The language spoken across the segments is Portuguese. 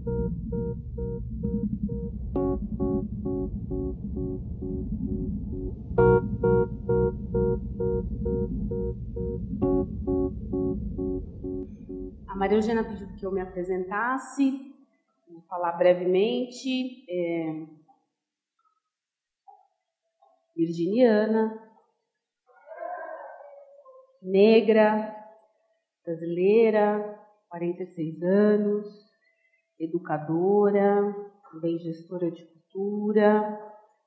A Maria Eugênia pediu que eu me apresentasse, vou falar brevemente. Virginiana, negra, brasileira, 46 anos, educadora, também gestora de cultura,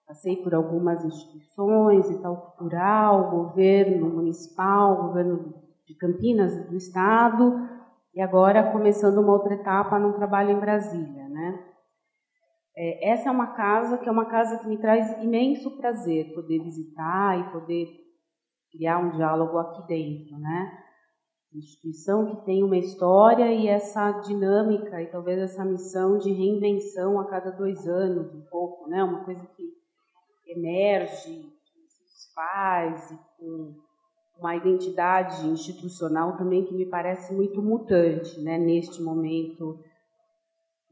passei por algumas instituições, Itaú Cultural, governo municipal, governo de Campinas, do estado, e agora começando uma outra etapa num trabalho em Brasília, né? Essa é uma casa que me traz imenso prazer poder visitar e poder criar um diálogo aqui dentro, né? Instituição que tem uma história e essa dinâmica e talvez essa missão de reinvenção a cada 2 anos, um pouco, né? Uma coisa que emerge, que se desfaz, e com uma identidade institucional também que me parece muito mutante, né? Neste momento,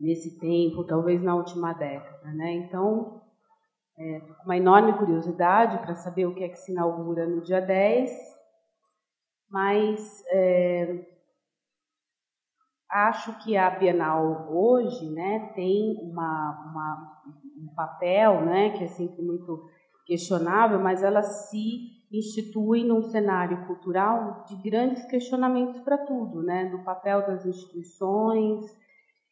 nesse tempo, talvez na última década, né? Então, estou com uma enorme curiosidade para saber o que é que se inaugura no dia 10, mas acho que a Bienal hoje, né, tem um papel, né, que é sempre muito questionável, mas ela se institui num cenário cultural de grandes questionamentos para tudo, né, do papel das instituições.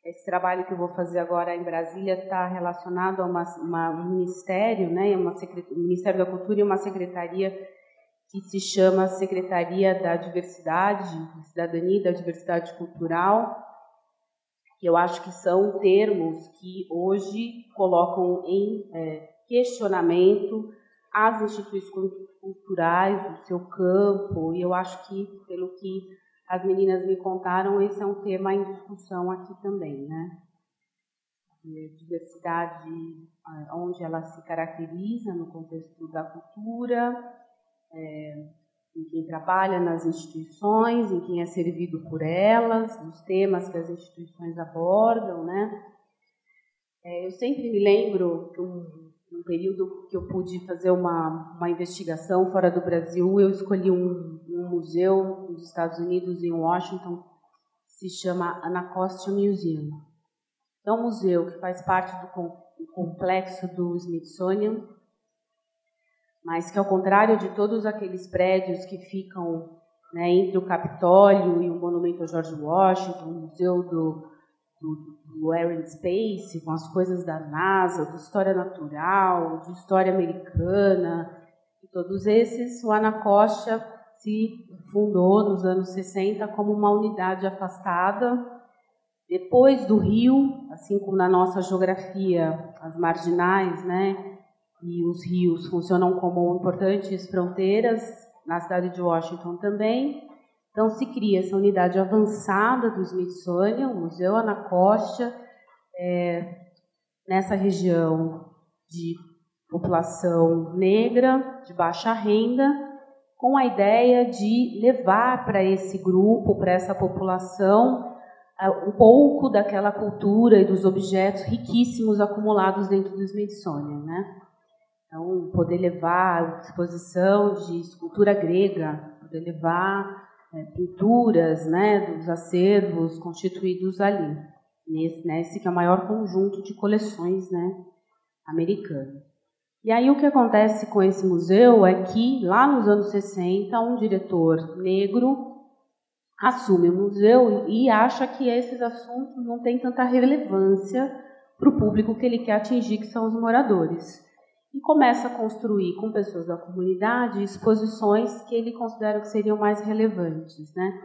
Esse trabalho que eu vou fazer agora em Brasília está relacionado a um ministério, né, o Ministério da Cultura e uma secretaria que se chama Secretaria da Diversidade, da Cidadania e da Diversidade Cultural, que eu acho que são termos que hoje colocam em questionamento as instituições culturais, o seu campo, e eu acho que, pelo que as meninas me contaram, esse é um tema em discussão aqui também, né? Diversidade, onde ela se caracteriza no contexto da cultura, em quem trabalha nas instituições, em quem é servido por elas, os temas que as instituições abordam, né? Eu sempre me lembro que num período que eu pude fazer uma investigação fora do Brasil, eu escolhi um museu nos Estados Unidos, em Washington, que se chama Anacostia Museum. É um museu que faz parte do complexo do Smithsonian, mas que, ao contrário de todos aqueles prédios que ficam, né, entre o Capitólio e o Monumento a George Washington, o Museu do Air and Space, com as coisas da NASA, de história natural, de história americana, e todos esses, o Anacostia se fundou nos anos 60 como uma unidade afastada, depois do rio, assim como na nossa geografia, as marginais, né, e os rios funcionam como importantes fronteiras, na cidade de Washington também. Então, se cria essa unidade avançada do Smithsonian, o Museu Anacostia, nessa região de população negra, de baixa renda, com a ideia de levar para esse grupo, para essa população, um pouco daquela cultura e dos objetos riquíssimos acumulados dentro do Smithsonian, né? Então, poder levar exposição de escultura grega, poder levar pinturas, né, dos acervos constituídos ali, nesse que é o maior conjunto de coleções, né, americano. E aí o que acontece com esse museu é que, lá nos anos 60, um diretor negro assume o museu e acha que esses assuntos não têm tanta relevância para o público que ele quer atingir, que são os moradores. E começa a construir com pessoas da comunidade exposições que ele considera que seriam mais relevantes, né?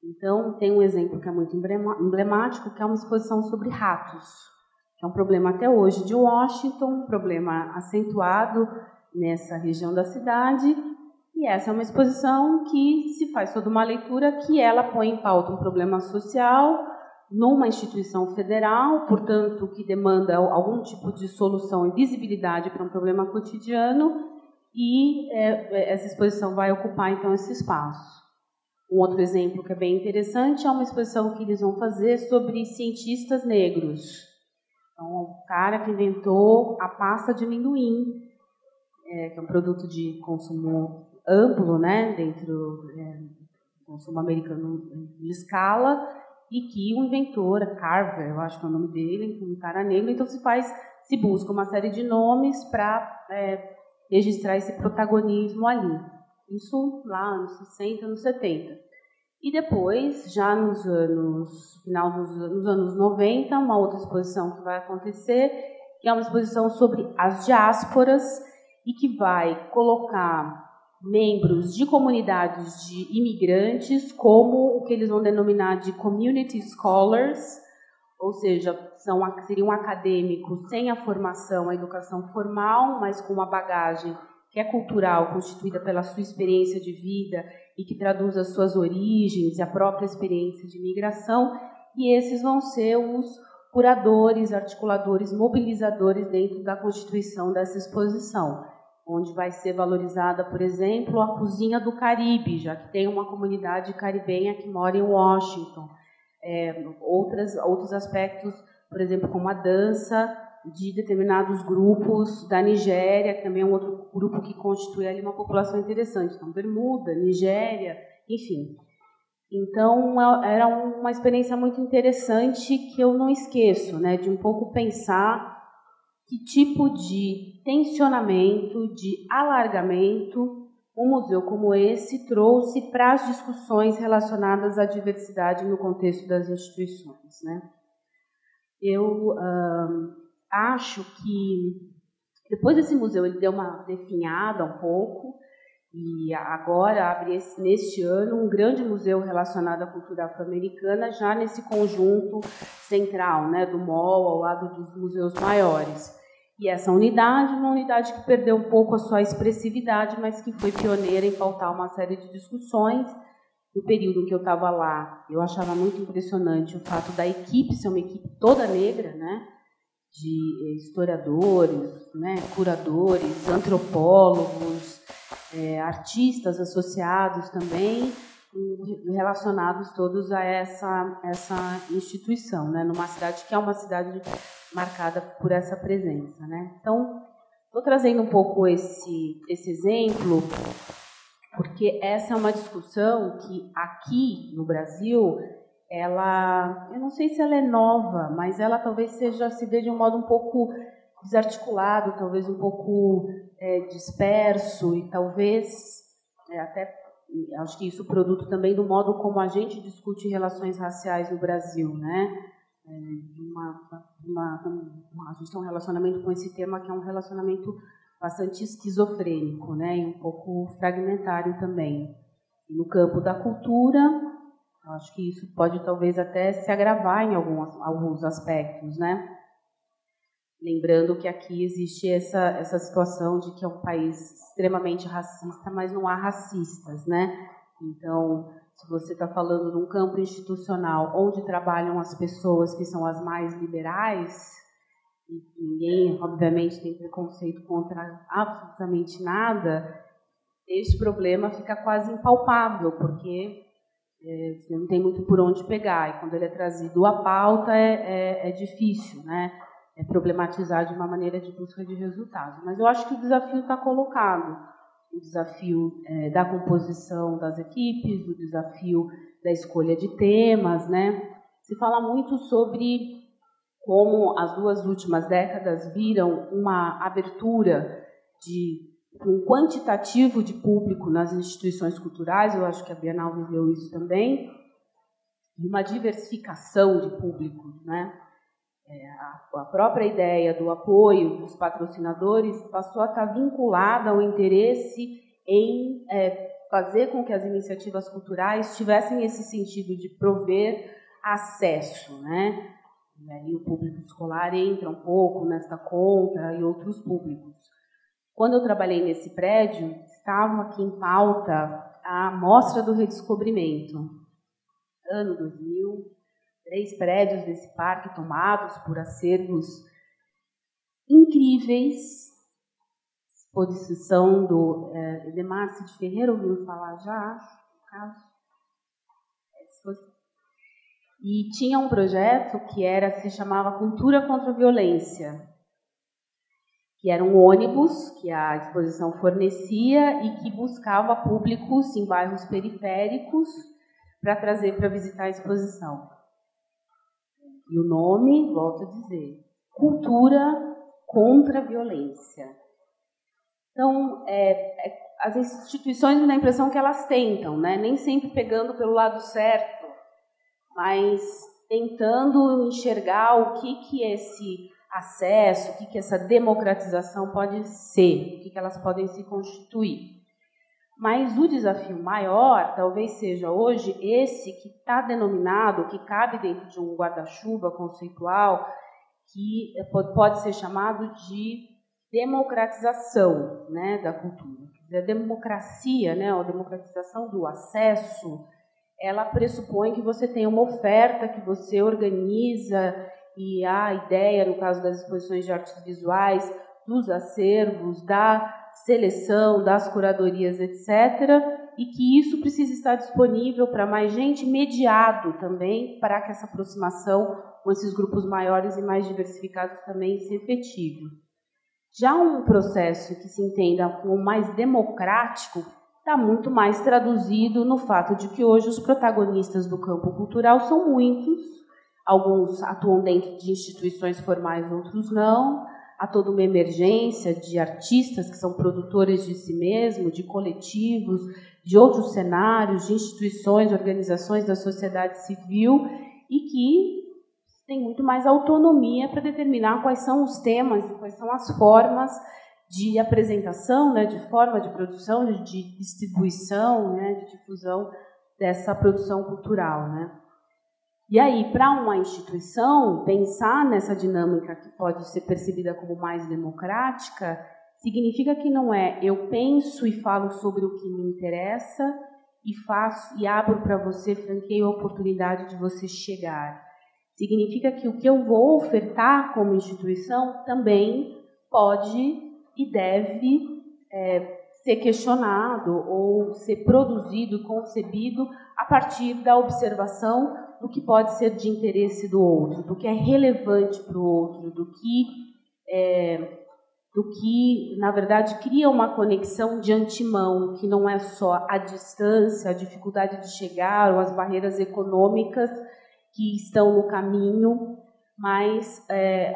Então, tem um exemplo que é muito emblemático, que é uma exposição sobre ratos, que é um problema até hoje de Washington, um problema acentuado nessa região da cidade, e essa é uma exposição que se faz toda uma leitura que ela põe em pauta um problema social numa instituição federal, portanto, que demanda algum tipo de solução e visibilidade para um problema cotidiano, e essa exposição vai ocupar, então, esse espaço. Um outro exemplo que é bem interessante é uma exposição que eles vão fazer sobre cientistas negros. Então, o cara que inventou a pasta de amendoim, que é um produto de consumo amplo, né, dentro do consumo americano de escala, e que o inventor, Carver, eu acho que é o nome dele, um cara negro, então se busca uma série de nomes para registrar esse protagonismo ali. Isso lá nos 60, nos 70. E depois, já nos anos 90, uma outra exposição que vai acontecer, que é uma exposição sobre as diásporas e que vai colocar membros de comunidades de imigrantes como o que eles vão denominar de community scholars, ou seja, seriam acadêmicos sem a formação, a educação formal, mas com uma bagagem que é cultural, constituída pela sua experiência de vida e que traduz as suas origens e a própria experiência de imigração, e esses vão ser os curadores, articuladores, mobilizadores dentro da constituição dessa exposição, onde vai ser valorizada, por exemplo, a cozinha do Caribe, já que tem uma comunidade caribenha que mora em Washington. Outros aspectos, por exemplo, como a dança de determinados grupos da Nigéria, que também é um outro grupo que constitui ali uma população interessante. Então, Bermuda, Nigéria, enfim. Então, era uma experiência muito interessante que eu não esqueço, né, de um pouco pensar que tipo de tensionamento, de alargamento um museu como esse trouxe para as discussões relacionadas à diversidade no contexto das instituições, né? Eu acho que depois desse museu ele deu uma definhada um pouco e agora abre neste ano um grande museu relacionado à cultura afro-americana, já nesse conjunto central, né, do MOL ao lado dos museus maiores. E essa unidade, uma unidade que perdeu um pouco a sua expressividade, mas que foi pioneira em pautar uma série de discussões. No período em que eu estava lá, eu achava muito impressionante o fato da equipe ser uma equipe toda negra, né, de historiadores, né, curadores, antropólogos, artistas associados também, relacionados todos a essa instituição, né, numa cidade que é uma cidade marcada por essa presença, né. Então, estou trazendo um pouco esse exemplo, porque essa é uma discussão que aqui no Brasil, eu não sei se ela é nova, mas ela talvez se dê de um modo um pouco desarticulado, talvez um pouco disperso e talvez até acho que isso é produto também do modo como a gente discute relações raciais no Brasil, né? A gente tem um relacionamento com esse tema que é um relacionamento bastante esquizofrênico, né? E um pouco fragmentário também. E no campo da cultura, eu acho que isso pode talvez até se agravar em alguns aspectos, né? Lembrando que aqui existe essa situação de que é um país extremamente racista, mas não há racistas, né? Então, se você está falando de um campo institucional onde trabalham as pessoas que são as mais liberais, e ninguém, obviamente, tem preconceito contra absolutamente nada, esse problema fica quase impalpável, porque você não tem muito por onde pegar, e quando ele é trazido à pauta é difícil, né? Problematizar de uma maneira de busca de resultados. Mas eu acho que o desafio está colocado. O desafio da composição das equipes, o desafio da escolha de temas, né? Se fala muito sobre como as 2 últimas décadas viram uma abertura de um quantitativo de público nas instituições culturais, eu acho que a Bienal viveu isso também, e uma diversificação de públicos, né? A própria ideia do apoio dos patrocinadores passou a estar vinculada ao interesse em fazer com que as iniciativas culturais tivessem esse sentido de prover acesso, né? E aí o público escolar entra um pouco nessa conta e outros públicos. Quando eu trabalhei nesse prédio, estavam aqui em pauta a Mostra do Redescobrimento, ano 2000, 3 prédios desse parque tomados por acervos incríveis, exposição do Edemar Cid Ferreira, ouviu falar já, no caso? E tinha um projeto que se chamava Cultura contra a Violência, que era um ônibus que a exposição fornecia e que buscava públicos em bairros periféricos para trazer para visitar a exposição. E o nome, volto a dizer, Cultura contra a Violência. Então, as instituições me dão a impressão que elas tentam, né? Nem sempre pegando pelo lado certo, mas tentando enxergar o que esse acesso, o que essa democratização pode ser, o que elas podem se constituir. Mas o desafio maior talvez seja hoje esse que está denominado, que cabe dentro de um guarda-chuva conceitual, que pode ser chamado de democratização, né, da cultura. A democracia, né, a democratização do acesso, ela pressupõe que você tem uma oferta, que você organiza, e a ideia, no caso das exposições de artes visuais, dos acervos, da seleção, das curadorias, etc., e que isso precisa estar disponível para mais gente, mediado também, para que essa aproximação com esses grupos maiores e mais diversificados também se efetive. Já um processo que se entenda como mais democrático está muito mais traduzido no fato de que hoje os protagonistas do campo cultural são muitos, alguns atuam dentro de instituições formais, outros não, há toda uma emergência de artistas que são produtores de si mesmos, de coletivos, de outros cenários, de instituições, organizações da sociedade civil, e que tem muito mais autonomia para determinar quais são os temas e quais são as formas de apresentação, né, de forma de produção, de distribuição, né, de difusão dessa produção cultural, né. E aí, para uma instituição, pensar nessa dinâmica que pode ser percebida como mais democrática, significa que não é eu penso e falo sobre o que me interessa e faço e abro para você, franqueio a oportunidade de você chegar. Significa que o que eu vou ofertar como instituição também pode e deve ser questionado ou ser produzido, concebido a partir da observação do que pode ser de interesse do outro, do que é relevante para o outro, do que, na verdade, cria uma conexão de antemão, que não é só a distância, a dificuldade de chegar ou as barreiras econômicas que estão no caminho, mas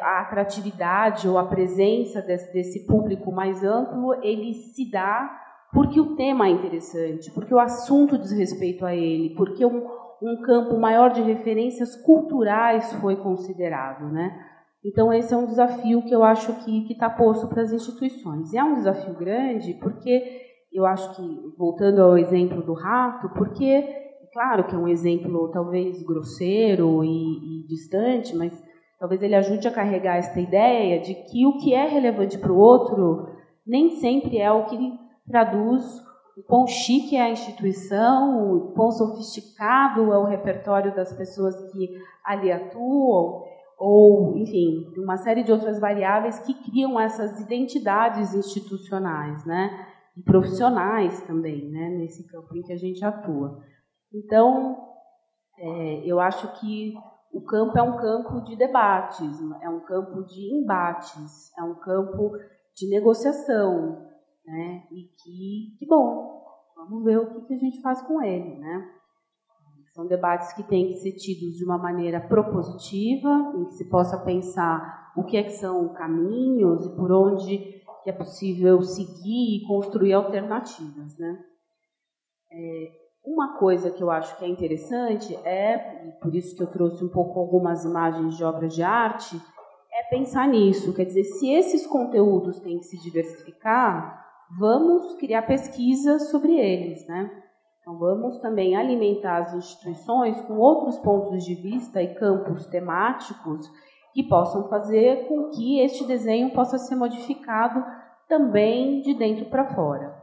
a atratividade ou a presença desse público mais amplo, ele se dá porque o tema é interessante, porque o assunto diz respeito a ele, porque um campo maior de referências culturais foi considerado, né? Então, esse é um desafio que eu acho que está posto para as instituições. E é um desafio grande porque eu acho que, voltando ao exemplo do rato, porque, claro que é um exemplo talvez grosseiro e distante, mas talvez ele ajude a carregar esta ideia de que o que é relevante para o outro nem sempre é o que traduz o quão chique é a instituição, o quão sofisticado é o repertório das pessoas que ali atuam, ou, enfim, uma série de outras variáveis que criam essas identidades institucionais, né? E profissionais também, né? Nesse campo em que a gente atua. Então, eu acho que o campo é um campo de debates, é um campo de embates, é um campo de negociação, né? E que bom, vamos ver o que a gente faz com ele, né? São debates que têm que ser tidos de uma maneira propositiva, em que se possa pensar o que são caminhos e por onde que é possível seguir e construir alternativas, né? Uma coisa que eu acho que é interessante e por isso que eu trouxe um pouco algumas imagens de obras de arte, é pensar nisso. Quer dizer, se esses conteúdos têm que se diversificar, vamos criar pesquisas sobre eles, né? Então, vamos também alimentar as instituições com outros pontos de vista e campos temáticos que possam fazer com que este desenho possa ser modificado também de dentro para fora.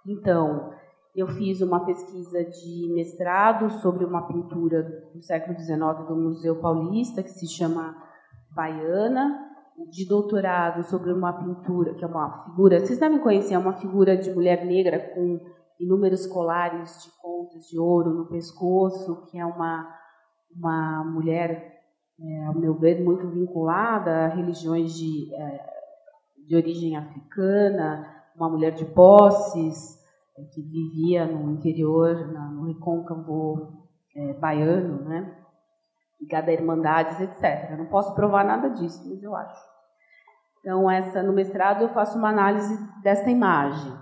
Então, eu fiz uma pesquisa de mestrado sobre uma pintura do século XIX do Museu Paulista, que se chama Baiana, de doutorado sobre uma pintura, que é uma figura, vocês devem conhecer, é uma figura de mulher negra com inúmeros colares de contas de ouro no pescoço, que é uma uma mulher, ao meu ver, muito vinculada a religiões de origem africana, uma mulher de posses, que vivia no interior, no recôncavo baiano, né? Ligada a irmandades, etc. Eu não posso provar nada disso, mas eu acho. Então, no mestrado eu faço uma análise desta imagem.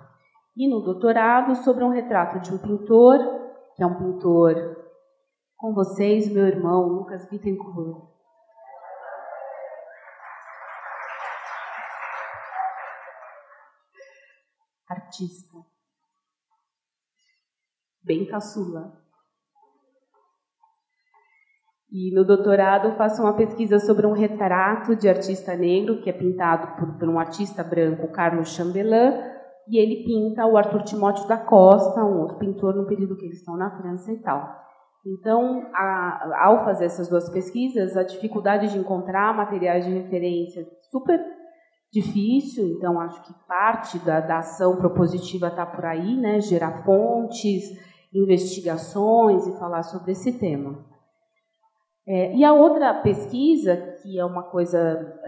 E no doutorado, sobre um retrato de um pintor, que é um pintor com vocês, meu irmão, Lucas Bittencourt. Artista. Bem caçula. E no doutorado eu faço uma pesquisa sobre um retrato de artista negro, que é pintado por um artista branco, Carlos Chambellan, e ele pinta o Arthur Timóteo da Costa, um outro pintor no período que eles estão na França e tal. Então, ao fazer essas duas pesquisas, a dificuldade de encontrar materiais de referência super difícil, então acho que parte da ação propositiva está por aí, né? Gerar fontes, investigações e falar sobre esse tema. E a outra pesquisa, que é uma coisa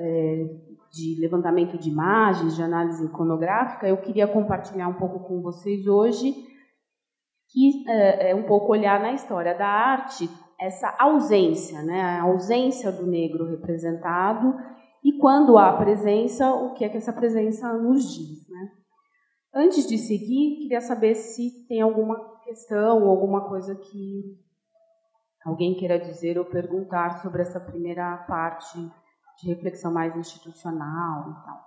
de levantamento de imagens, de análise iconográfica, eu queria compartilhar um pouco com vocês hoje, que é um pouco olhar na história da arte essa ausência, né? A ausência do negro representado, e quando há presença, o que é que essa presença nos diz, né? Antes de seguir, queria saber se tem alguma questão ou alguma coisa que alguém queira dizer ou perguntar sobre essa primeira parte de reflexão mais institucional e tal.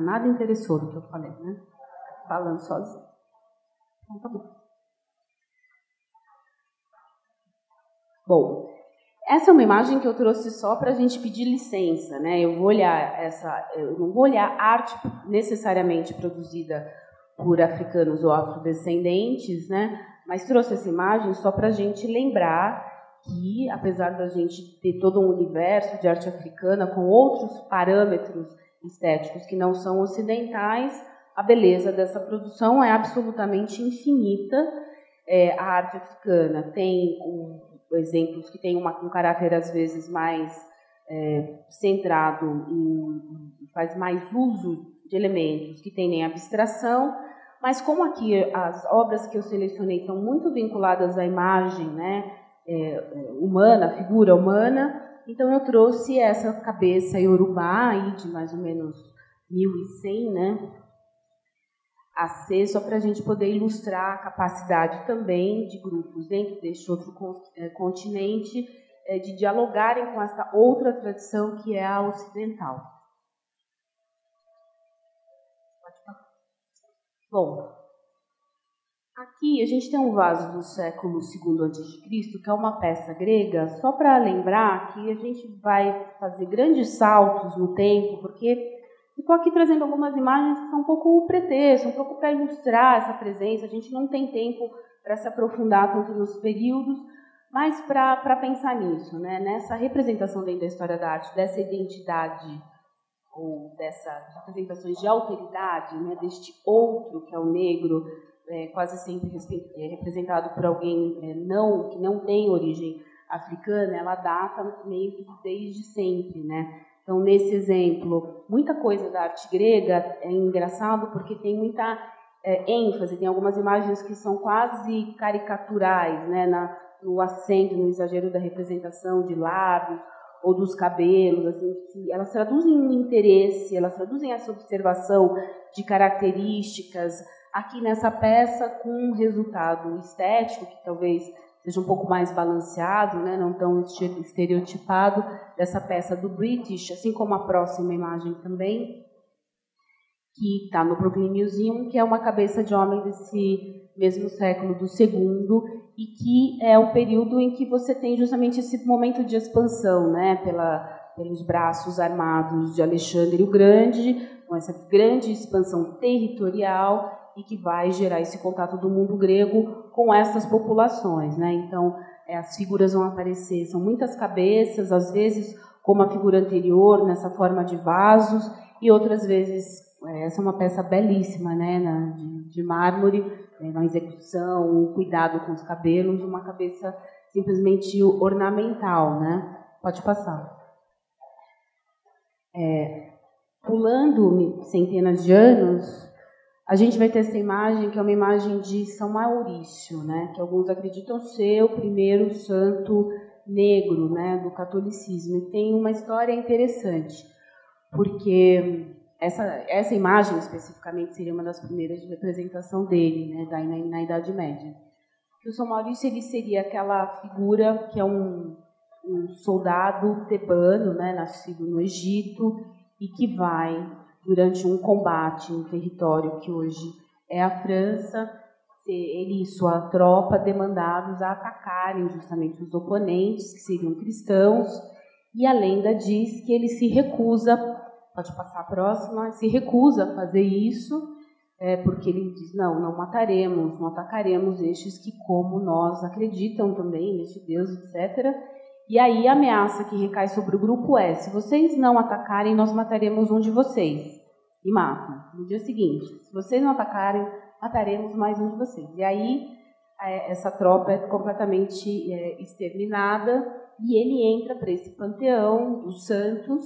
Nada interessou do que eu falei, né? Falando sozinho. Então tá bom. Bom, essa é uma imagem que eu trouxe só para a gente pedir licença, né? Eu não vou olhar arte necessariamente produzida por africanos ou afrodescendentes, né? Mas trouxe essa imagem só para a gente lembrar que, apesar da gente ter todo um universo de arte africana com outros parâmetros estéticos que não são ocidentais, a beleza dessa produção é absolutamente infinita. A arte africana tem exemplos que têm um caráter, às vezes, mais centrado faz mais uso de elementos que têm abstração, mas como aqui as obras que eu selecionei estão muito vinculadas à imagem, né, humana, a figura humana, então eu trouxe essa cabeça iorubá aí de mais ou menos 1100, né, AC, só para a gente poder ilustrar a capacidade também de grupos dentro deste outro continente de dialogarem com essa outra tradição que é a ocidental. Bom, aqui a gente tem um vaso do século II a.C., que é uma peça grega, só para lembrar que a gente vai fazer grandes saltos no tempo, porque estou aqui trazendo algumas imagens que são um pouco pretexto, um pouco para ilustrar essa presença. A gente não tem tempo para se aprofundar tanto nos períodos, mas para pensar nisso, né? Nessa representação dentro da história da arte, dessa identidade, ou dessas representações de alteridade, né? Deste outro, que é o negro, quase sempre representado por alguém que não tem origem africana, ela data meio que desde sempre, né? Então, nesse exemplo, muita coisa da arte grega é engraçado porque tem muita ênfase, tem algumas imagens que são quase caricaturais, né, no acento, no exagero da representação de lábios ou dos cabelos, assim, que elas traduzem um interesse, elas traduzem essa observação de características aqui nessa peça com um resultado estético que talvez seja um pouco mais balanceado, né, não tão estereotipado, dessa peça do British, assim como a próxima imagem também, que está no Brooklyn Museum, que é uma cabeça de homem desse mesmo século do segundo, e que é o período em que você tem justamente esse momento de expansão, né, pelos braços armados de Alexandre o Grande, com essa grande expansão territorial, e que vai gerar esse contato do mundo grego com essas populações, né? Então, as figuras vão aparecer, são muitas cabeças, às vezes como a figura anterior, nessa forma de vasos, e outras vezes, essa é uma peça belíssima, né, de mármore, na execução, cuidado com os cabelos, uma cabeça simplesmente ornamental, né? Pode passar. Pulando centenas de anos, a gente vai ter essa imagem, que é uma imagem de São Maurício, né? Que alguns acreditam ser o primeiro santo negro, né, do catolicismo. E tem uma história interessante, porque essa imagem especificamente seria uma das primeiras de representação dele, né, na Idade Média. O São Maurício ele seria aquela figura que é um soldado tebano, né, nascido no Egito, e que vai, durante um combate no território que hoje é a França, ele e sua tropa demandados a atacarem justamente os oponentes, que seriam cristãos, e a lenda diz que ele se recusa, pode passar a próxima, se recusa a fazer isso, porque ele diz, não mataremos, não atacaremos estes que, como nós, acreditam também neste Deus, etc., e aí a ameaça que recai sobre o grupo é, se vocês não atacarem, nós mataremos um de vocês. E matam. No dia seguinte, se vocês não atacarem, mataremos mais um de vocês. E aí essa tropa é completamente exterminada e ele entra para esse panteão dos santos.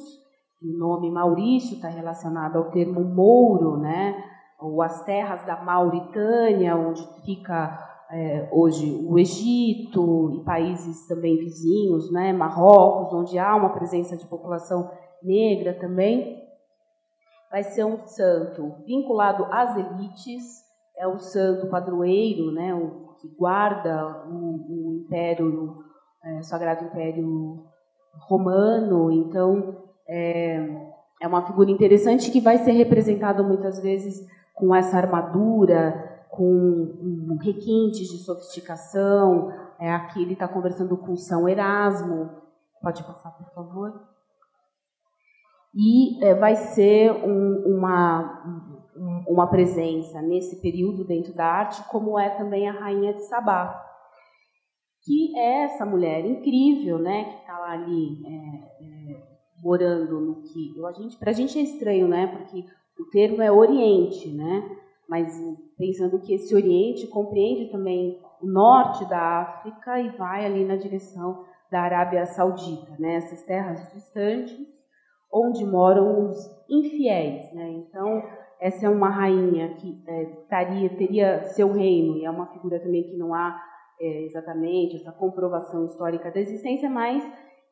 O nome Maurício está relacionado ao termo Mouro, né? Ou as terras da Mauritânia, onde fica hoje o Egito e países também vizinhos, né? Marrocos, onde há uma presença de população negra também. Vai ser um santo vinculado às elites, é o santo padroeiro, né? O que guarda o Império, o Sagrado Império Romano. Então, é uma figura interessante que vai ser representada muitas vezes com essa armadura, com requintes de sofisticação. Aqui ele está conversando com São Erasmo. Pode passar, por favor. E vai ser uma presença nesse período dentro da arte, como é também a Rainha de Sabá, que é essa mulher incrível, né, que está lá ali morando no que... Para a gente é estranho, né, porque o termo é Oriente, né, mas pensando que esse Oriente compreende também o norte da África e vai ali na direção da Arábia Saudita, né, essas terras distantes, onde moram os infiéis, né? Então, essa é uma rainha que teria seu reino, e é uma figura também que não há exatamente essa comprovação histórica da existência, mas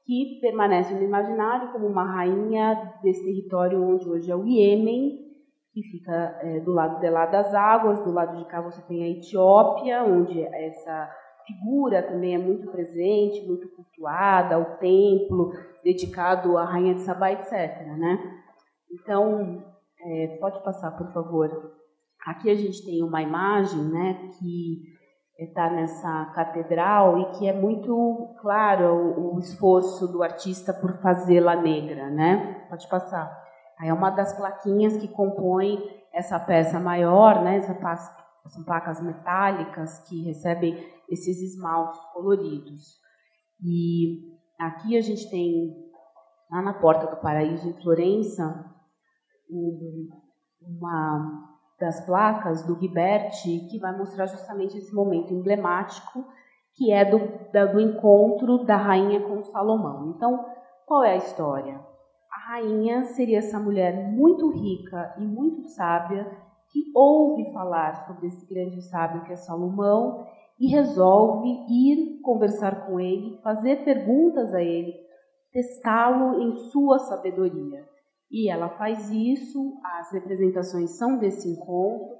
que permanece no imaginário como uma rainha desse território onde hoje é o Iêmen, que fica do lado de lá das águas. Do lado de cá você tem a Etiópia, onde essa figura também é muito presente, muito cultuada, o templo dedicado à Rainha de Sabá, etc., né? Então, pode passar, por favor. Aqui a gente tem uma imagem, né, que está nessa catedral e que é muito claro o esforço do artista por fazê-la negra, né? Pode passar. Aí é uma das plaquinhas que compõem essa peça maior, né? São placas metálicas que recebem esses esmaltes coloridos. E aqui a gente tem, lá na Porta do Paraíso, em Florença, uma das placas do Ghiberti, que vai mostrar justamente esse momento emblemático, que é do encontro da rainha com Salomão. Então, qual é a história? A rainha seria essa mulher muito rica e muito sábia, que ouve falar sobre esse grande sábio que é Salomão e resolve ir conversar com ele, fazer perguntas a ele, testá-lo em sua sabedoria. E ela faz isso, as representações são desse encontro.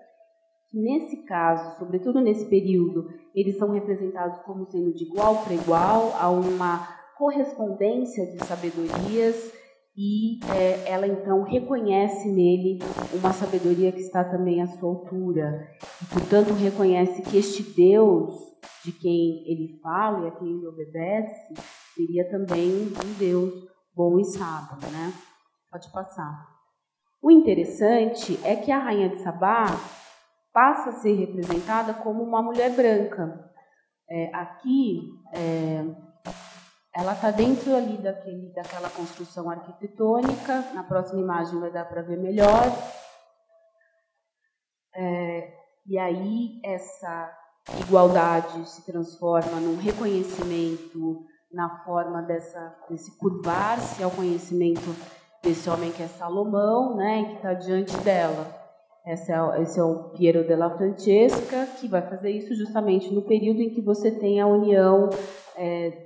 Nesse caso, sobretudo nesse período, eles são representados como sendo de igual para igual, há uma correspondência de sabedorias, e ela então reconhece nele uma sabedoria que está também à sua altura. E, portanto, reconhece que este Deus de quem ele fala e a quem ele obedece seria também um Deus bom e sábio, né? Pode passar. O interessante é que a Rainha de Sabá passa a ser representada como uma mulher branca. Aqui, ela está dentro ali daquela construção arquitetônica. Na próxima imagem vai dar para ver melhor. E E aí essa igualdade se transforma num reconhecimento na forma desse curvar-se ao conhecimento desse homem que é Salomão, né, e que está diante dela. Esse é o Piero della Francesca, que vai fazer isso justamente no período em que você tem a união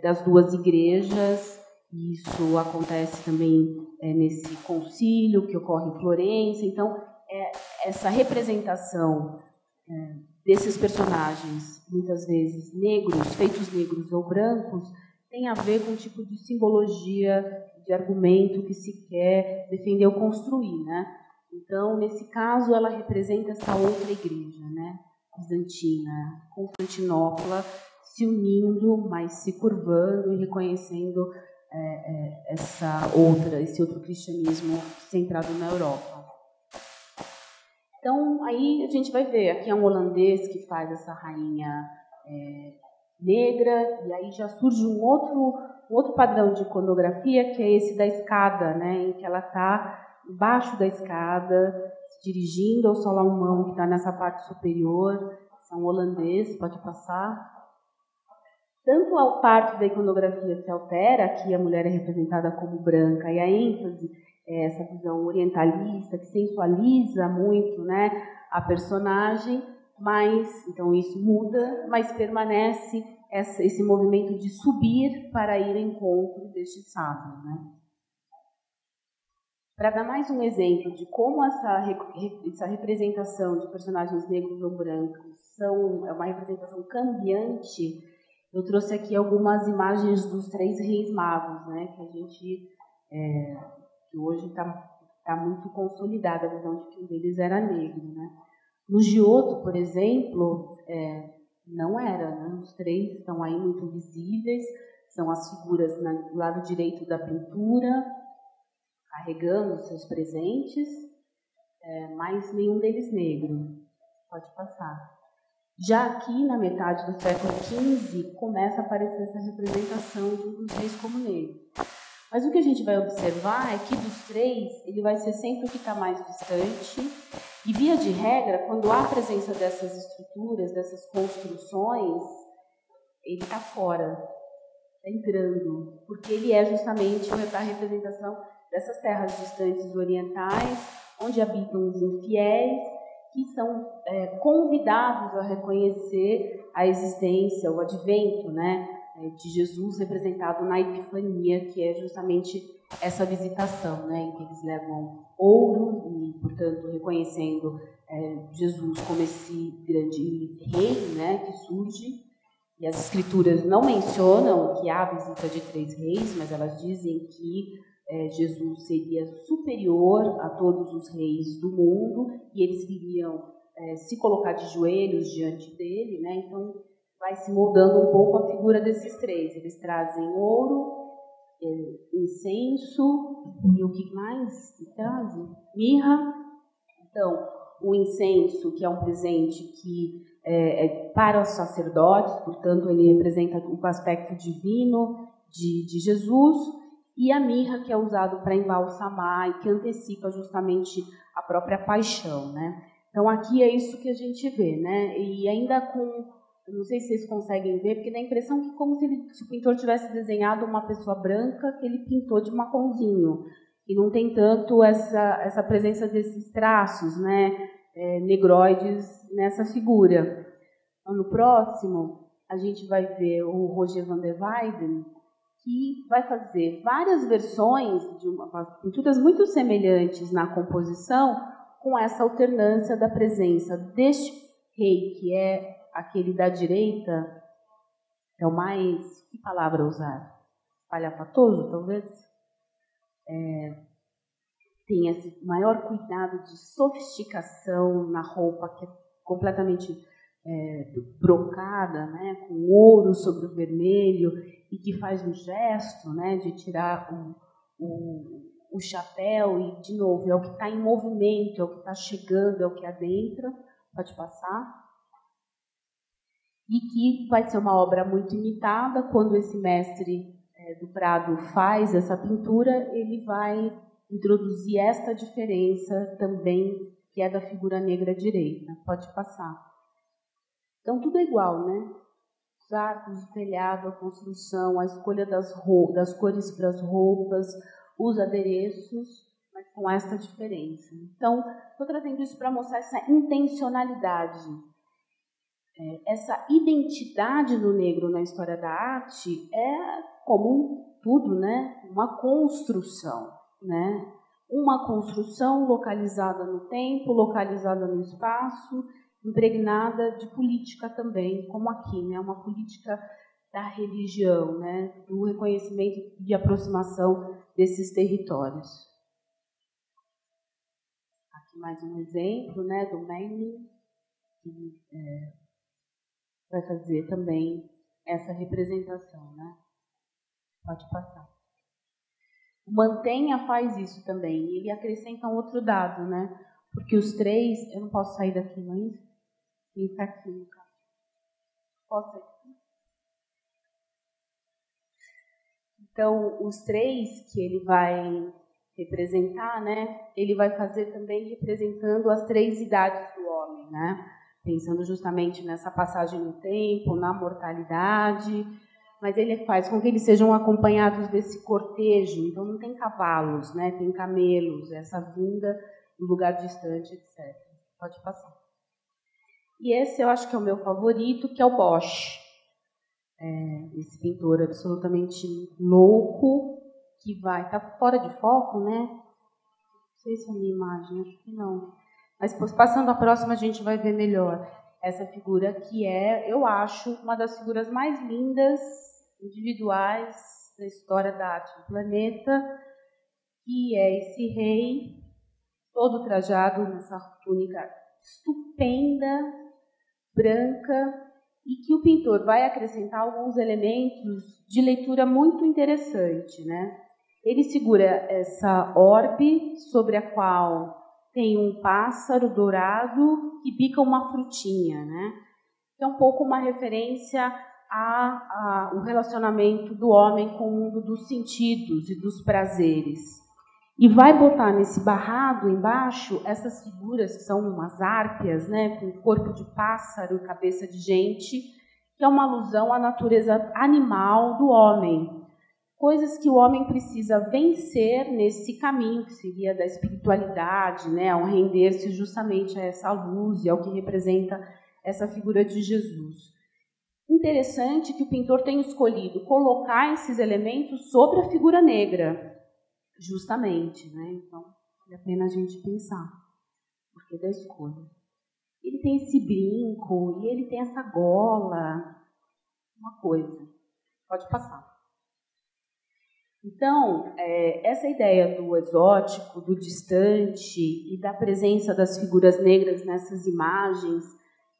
das duas igrejas. Isso acontece também nesse concílio que ocorre em Florença. Então, essa representação desses personagens, muitas vezes negros, feitos negros ou brancos, tem a ver com o tipo de simbologia, de argumento que se quer defender ou construir, né? Então, nesse caso, ela representa essa outra igreja, né? Bizantina, Constantinopla, se unindo, mas se curvando e reconhecendo esse outro cristianismo centrado na Europa. Então, aí a gente vai ver, aqui é um holandês que faz essa rainha negra, e aí já surge um outro padrão de iconografia, que é esse da escada, né, em que ela está embaixo da escada, se dirigindo ao Salomão, que está nessa parte superior. Esse é um holandês, pode passar. Tanto a parte da iconografia se altera, aqui a mulher é representada como branca, e a ênfase é essa visão orientalista, que sensualiza muito, né, a personagem, mas, então isso muda, mas permanece esse movimento de subir para ir ao encontro deste sábio, né? Para dar mais um exemplo de como essa representação de personagens negros ou brancos é uma representação cambiante, eu trouxe aqui algumas imagens dos 3 reis magos, né, que a gente, que hoje está muito consolidada a visão de que um deles era negro, né. No Giotto, por exemplo, não era, né, os 3 estão aí muito visíveis, são as figuras do lado direito da pintura, carregando os seus presentes, mas nenhum deles negro. Pode passar. Já aqui, na metade do século XV, começa a aparecer essa representação de um dos reis como negro. Mas o que a gente vai observar é que dos 3, ele vai ser sempre o que está mais distante. E, via de regra, quando há a presença dessas estruturas, dessas construções, ele está fora, está entrando, porque ele é justamente a representação dessas terras distantes orientais, onde habitam os infiéis, que são convidados a reconhecer a existência, o advento, né, de Jesus representado na Epifania, que é justamente essa visitação, né, em que eles levam ouro e, portanto, reconhecendo Jesus como esse grande rei, né, que surge. E as escrituras não mencionam que há a visita de 3 reis, mas elas dizem que Jesus seria superior a todos os reis do mundo e eles viriam se colocar de joelhos diante dele, né? Então vai se moldando um pouco a figura desses 3. Eles trazem ouro, incenso e o que mais que trazem? Mirra. Então, o incenso, que é um presente que para os sacerdotes, portanto ele representa o aspecto divino de Jesus, e a mirra, que é usado para embalsamar e que antecipa justamente a própria paixão, né? Então aqui é isso que a gente vê, né? E ainda eu não sei se vocês conseguem ver, porque dá a impressão que como se o pintor tivesse desenhado uma pessoa branca que ele pintou de marronzinho, e não tem tanto essa presença desses traços, né, negroides nessa figura. Então, no próximo, a gente vai ver o Roger van der Weyden, que vai fazer várias versões de pinturas muito semelhantes na composição, com essa alternância da presença deste rei, que é aquele da direita, é o mais... que palavra usar? Espalhafatoso, talvez? Tem esse maior cuidado de sofisticação na roupa, que é completamente brocada, né, com ouro sobre o vermelho, e que faz um gesto, né, de tirar o chapéu, e, de novo, é o que está em movimento, é o que está chegando, é o que adentra. Pode passar. E que vai ser uma obra muito imitada. Quando esse mestre do Prado faz essa pintura, ele vai introduzir esta diferença também, que é da figura negra direita. Pode passar. Então, tudo é igual, né? Os arcos, o telhado, a construção, a escolha das cores para as roupas, os adereços, mas com essa diferença. Então, estou trazendo isso para mostrar essa intencionalidade, essa identidade do negro na história da arte é, como tudo, né, uma construção, né? Uma construção localizada no tempo, localizada no espaço, impregnada de política também, como aqui, né, uma política da religião, né, do reconhecimento e aproximação desses territórios. Aqui mais um exemplo, né, do Memling, que vai fazer também essa representação, né? Pode passar. O Mantenha faz isso também, e ele acrescenta um outro dado, né? Porque os três, eu não posso sair daqui, não é isso? Tem que ficar aqui no caso. Posso sair daqui? Então, os três que ele vai representar, né? Ele vai fazer também representando as três idades do homem, né? Pensando justamente nessa passagem no tempo, na mortalidade, mas ele faz com que eles sejam acompanhados desse cortejo. Então, não tem cavalos, né? Tem camelos, essa vinda em lugar distante, etc. Pode passar. E esse eu acho que é o meu favorito, que é o Bosch. Esse pintor absolutamente louco, que vai... Está fora de foco, né? Não sei se é a minha imagem, acho que não. Mas passando a próxima, a gente vai ver melhor essa figura, que é, eu acho, uma das figuras mais lindas, individuais, da história da arte do planeta, que é esse rei, todo trajado nessa túnica estupenda, branca, e que o pintor vai acrescentar alguns elementos de leitura muito interessante, né? Ele segura essa orbe sobre a qual tem um pássaro dourado que bica uma frutinha, né? Que é um pouco uma referência ao relacionamento do homem com o mundo dos sentidos e dos prazeres. E vai botar nesse barrado embaixo essas figuras que são umas árpias, né, com corpo de pássaro e cabeça de gente, que é uma alusão à natureza animal do homem. Coisas que o homem precisa vencer nesse caminho, que seria da espiritualidade, né, ao render-se justamente a essa luz e ao que representa essa figura de Jesus. Interessante que o pintor tenha escolhido colocar esses elementos sobre a figura negra, justamente, né? Então, vale a pena a gente pensar por que da escolha. Ele tem esse brinco e ele tem essa gola, uma coisa. Pode passar. Então, essa ideia do exótico, do distante e da presença das figuras negras nessas imagens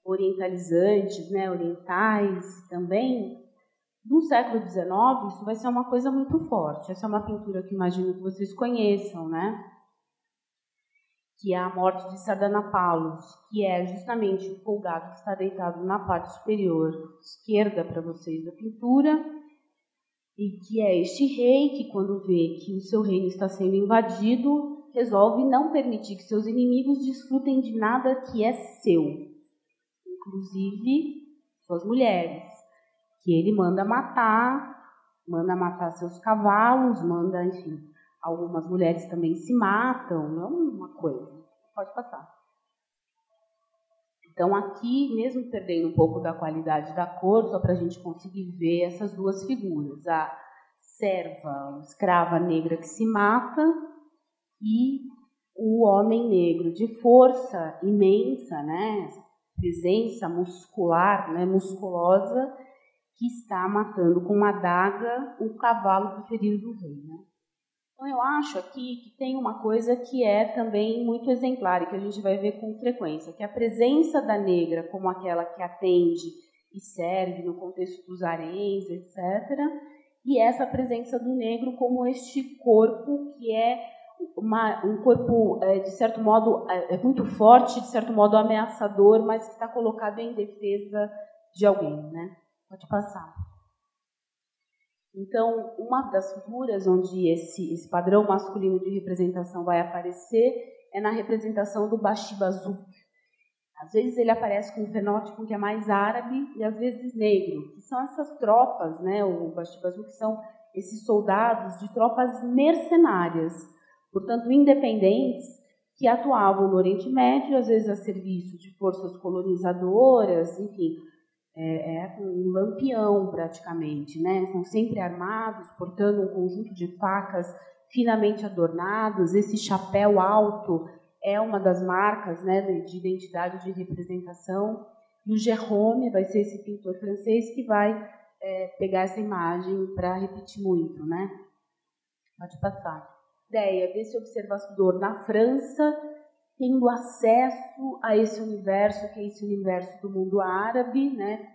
orientalizantes, né, orientais também, no século XIX, isso vai ser uma coisa muito forte. Essa é uma pintura que imagino que vocês conheçam, né? Que é a Morte de Sardanapalus, que é justamente o folgado que está deitado na parte superior esquerda para vocês da pintura, e que é este rei que, quando vê que o seu reino está sendo invadido, resolve não permitir que seus inimigos desfrutem de nada que é seu, inclusive suas mulheres, que ele manda matar seus cavalos, manda, enfim, algumas mulheres também se matam, não é uma coisa. Pode passar. Então, aqui, mesmo perdendo um pouco da qualidade da cor, só para a gente conseguir ver essas duas figuras, a serva, a escrava negra que se mata, e o homem negro de força imensa, né, presença muscular, né, musculosa, que está matando com uma adaga o cavalo preferido do rei, né? Então, eu acho aqui que tem uma coisa que é também muito exemplar e que a gente vai ver com frequência, que é a presença da negra como aquela que atende e serve no contexto dos haréns, etc., e essa presença do negro como este corpo que é um corpo, de certo modo, muito forte, de certo modo ameaçador, mas que está colocado em defesa de alguém, né? Pode passar. Então, uma das figuras onde esse padrão masculino de representação vai aparecer é na representação do Bathsheba Zoop. Às vezes ele aparece com um fenótipo que é mais árabe e às vezes negro, que são essas tropas, né, o Bashir Bazouk, que são esses soldados de tropas mercenárias, portanto independentes, que atuavam no Oriente Médio, às vezes a serviço de forças colonizadoras, enfim, um lampião praticamente, né? São sempre armados, portando um conjunto de facas finamente adornadas. Esse chapéu alto é uma das marcas, né, de identidade de representação. E o Gérôme vai ser esse pintor francês que vai pegar essa imagem para repetir muito, né? Pode passar. Ideia desse observador na França, tendo acesso a esse universo, que é esse universo do mundo árabe, né?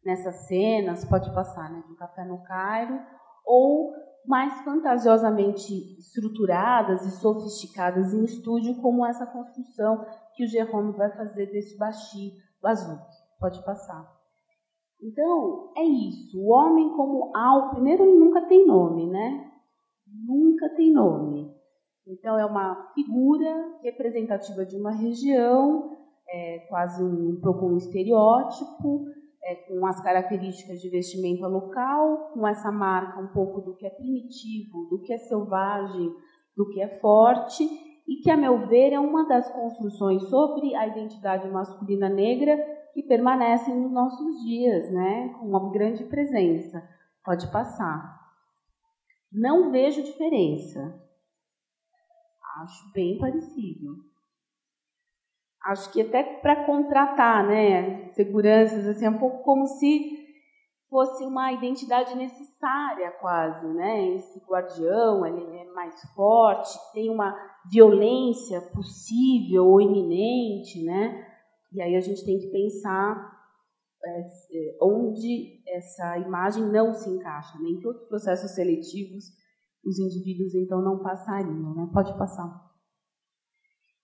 Nessas cenas, pode passar, né? Do Café no Cairo, ou mais fantasiosamente estruturadas e sofisticadas em estúdio, como essa construção que o Gérôme vai fazer desse Bashir Bazouk. Pode passar. Então, é isso. O homem como algo, primeiro, ele nunca tem nome, né? Nunca tem nome. Então, é uma figura representativa de uma região, quase um pouco um estereótipo, com as características de vestimenta local, com essa marca um pouco do que é primitivo, do que é selvagem, do que é forte, e que, a meu ver, é uma das construções sobre a identidade masculina negra que permanecem nos nossos dias, né, com uma grande presença. Pode passar. Não vejo diferença. Acho bem parecido. Acho que até para contratar, né, seguranças, assim, é um pouco como se fosse uma identidade necessária, quase, né? Esse guardião, ele é mais forte, tem uma violência possível ou iminente, né? E aí a gente tem que pensar onde essa imagem não se encaixa, né? Em todos os processos seletivos, os indivíduos, então, não passariam, né? Pode passar.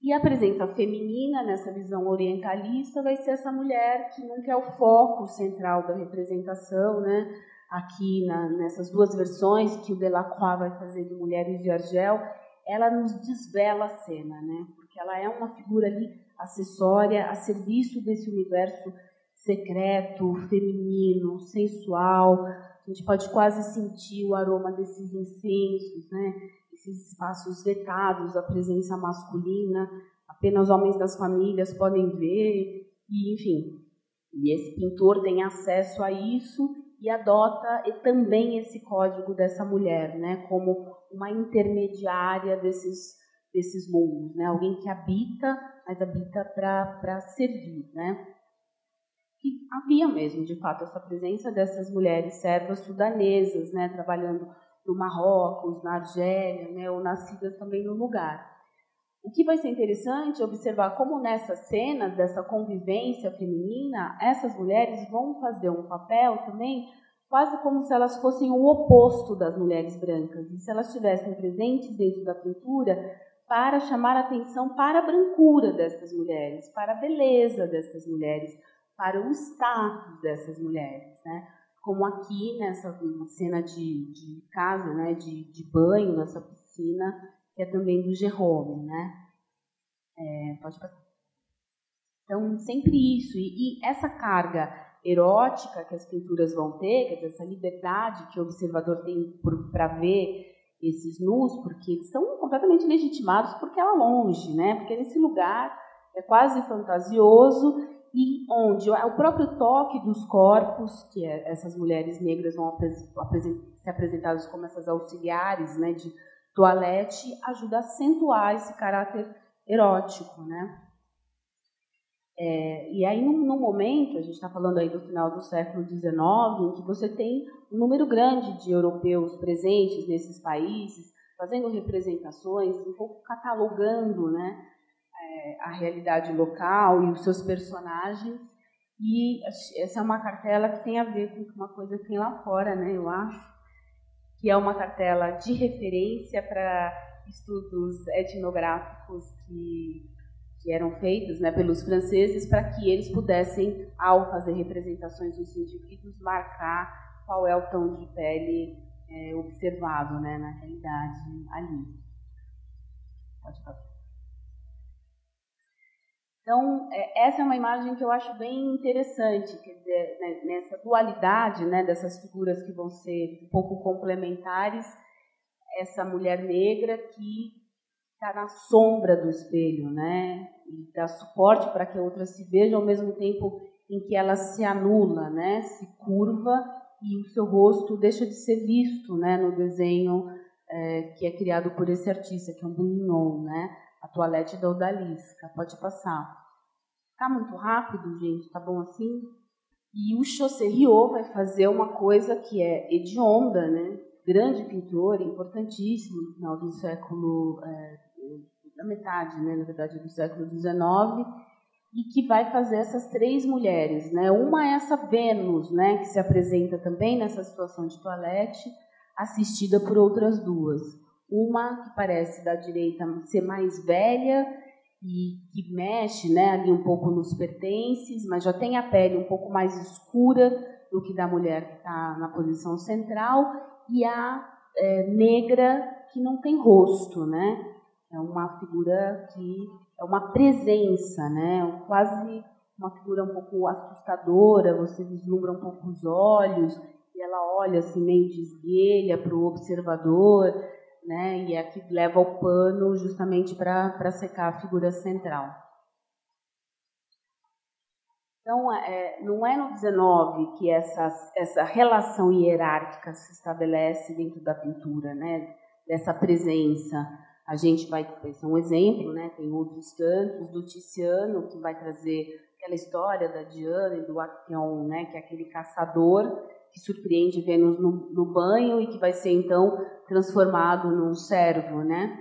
E a presença feminina, nessa visão orientalista, vai ser essa mulher que nunca é o foco central da representação, né? Aqui, nessas duas versões que o Delacroix vai fazer de Mulheres de Argel, ela nos desvela a cena, né? Porque ela é uma figura ali acessória, a serviço desse universo secreto, feminino, sensual. A gente pode quase sentir o aroma desses incensos, né? Esses espaços vetados, a presença masculina, apenas homens das famílias podem ver, e, enfim. E esse pintor tem acesso a isso e adota também esse código dessa mulher, né? Como uma intermediária desses mundos, né? Alguém que habita, mas habita para servir, né? E havia mesmo, de fato, essa presença dessas mulheres servas sudanesas, né, trabalhando no Marrocos, na Argélia, né, ou nascidas também no lugar. O que vai ser interessante é observar como nessas cenas dessa convivência feminina, essas mulheres vão fazer um papel também quase como se elas fossem o oposto das mulheres brancas, e se elas estivessem presentes dentro da pintura para chamar a atenção para a brancura dessas mulheres, para a beleza dessas mulheres, para o status dessas mulheres, né? Como aqui nessa cena de casa, né? de banho, nessa piscina, que é também do Gérôme, né? Pode passar. Então, sempre isso. E essa carga erótica que as pinturas vão ter, quer dizer, essa liberdade que o observador tem para ver esses nus, porque eles são completamente legitimados porque é lá longe, né? Porque nesse lugar é quase fantasioso, e onde o próprio toque dos corpos, que essas mulheres negras vão ser apresentadas como essas auxiliares, né, de toalete, ajuda a acentuar esse caráter erótico, né? E aí, num momento, a gente está falando aí do final do século XIX, em que você tem um número grande de europeus presentes nesses países, fazendo representações, um pouco catalogando, né, a realidade local e os seus personagens, e essa é uma cartela que tem a ver com uma coisa que tem lá fora, né, eu acho, que é uma cartela de referência para estudos etnográficos que eram feitos, né, pelos franceses, para que eles pudessem, ao fazer representações dos indivíduos, marcar qual é o tom de pele observado, né, na realidade ali. Pode falar. Então, essa é uma imagem que eu acho bem interessante, quer dizer, né, nessa dualidade, né, dessas figuras que vão ser um pouco complementares, essa mulher negra que está na sombra do espelho, né, e dá suporte para que a outra se veja, ao mesmo tempo em que ela se anula, né, se curva, e o seu rosto deixa de ser visto, né, no desenho que é criado por esse artista, que é um Boulignon, né, a toalete da Odalisca. Pode passar. Tá muito rápido, gente? Tá bom assim? E o Chaucerriot vai fazer uma coisa que é hedionda, né? Grande pintor, importantíssimo no final do século, da metade, né, na verdade, do século XIX, e que vai fazer essas três mulheres, né? Uma é essa Vênus, né, que se apresenta também nessa situação de toalete, assistida por outras duas. Uma que parece da direita ser mais velha e que mexe, né, ali um pouco nos pertences, mas já tem a pele um pouco mais escura do que da mulher que está na posição central, e a negra que não tem rosto, né? É uma figura que é uma presença, né? Quase uma figura um pouco assustadora, você vislumbra um pouco os olhos, e ela olha assim meio de esguelha para o observador, né? E é a que leva o pano justamente para secar a figura central. Então, não é no 19 que essa relação hierárquica se estabelece dentro da pintura, né? Dessa presença. A gente vai pensar um exemplo, né? Tem outros tantos, do Tiziano, que vai trazer aquela história da Diana e do Acteon, né? Que é aquele caçador que surpreende Vênus no banho e que vai ser, então, transformado num servo, né?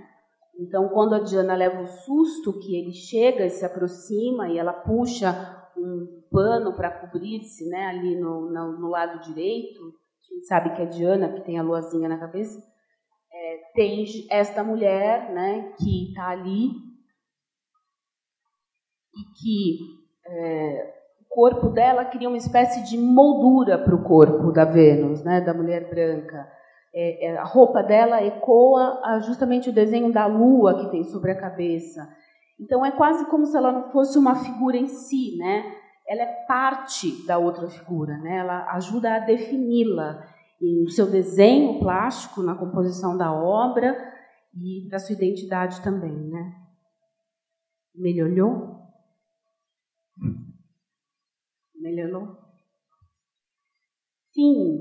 Então, quando a Diana leva o susto, que ele chega e se aproxima e ela puxa um pano para cobrir-se, né, ali no lado direito, a gente sabe que é Diana, que tem a luazinha na cabeça, tem esta mulher, né, que está ali e que o corpo dela cria uma espécie de moldura para o corpo da Vênus, né, da mulher branca. A roupa dela ecoa justamente o desenho da lua que tem sobre a cabeça. Então é quase como se ela não fosse uma figura em si, né? Ela é parte da outra figura, né? Ela ajuda a defini-la no seu desenho plástico, na composição da obra e para sua identidade também, né? Melhorou? Melhorou? Sim.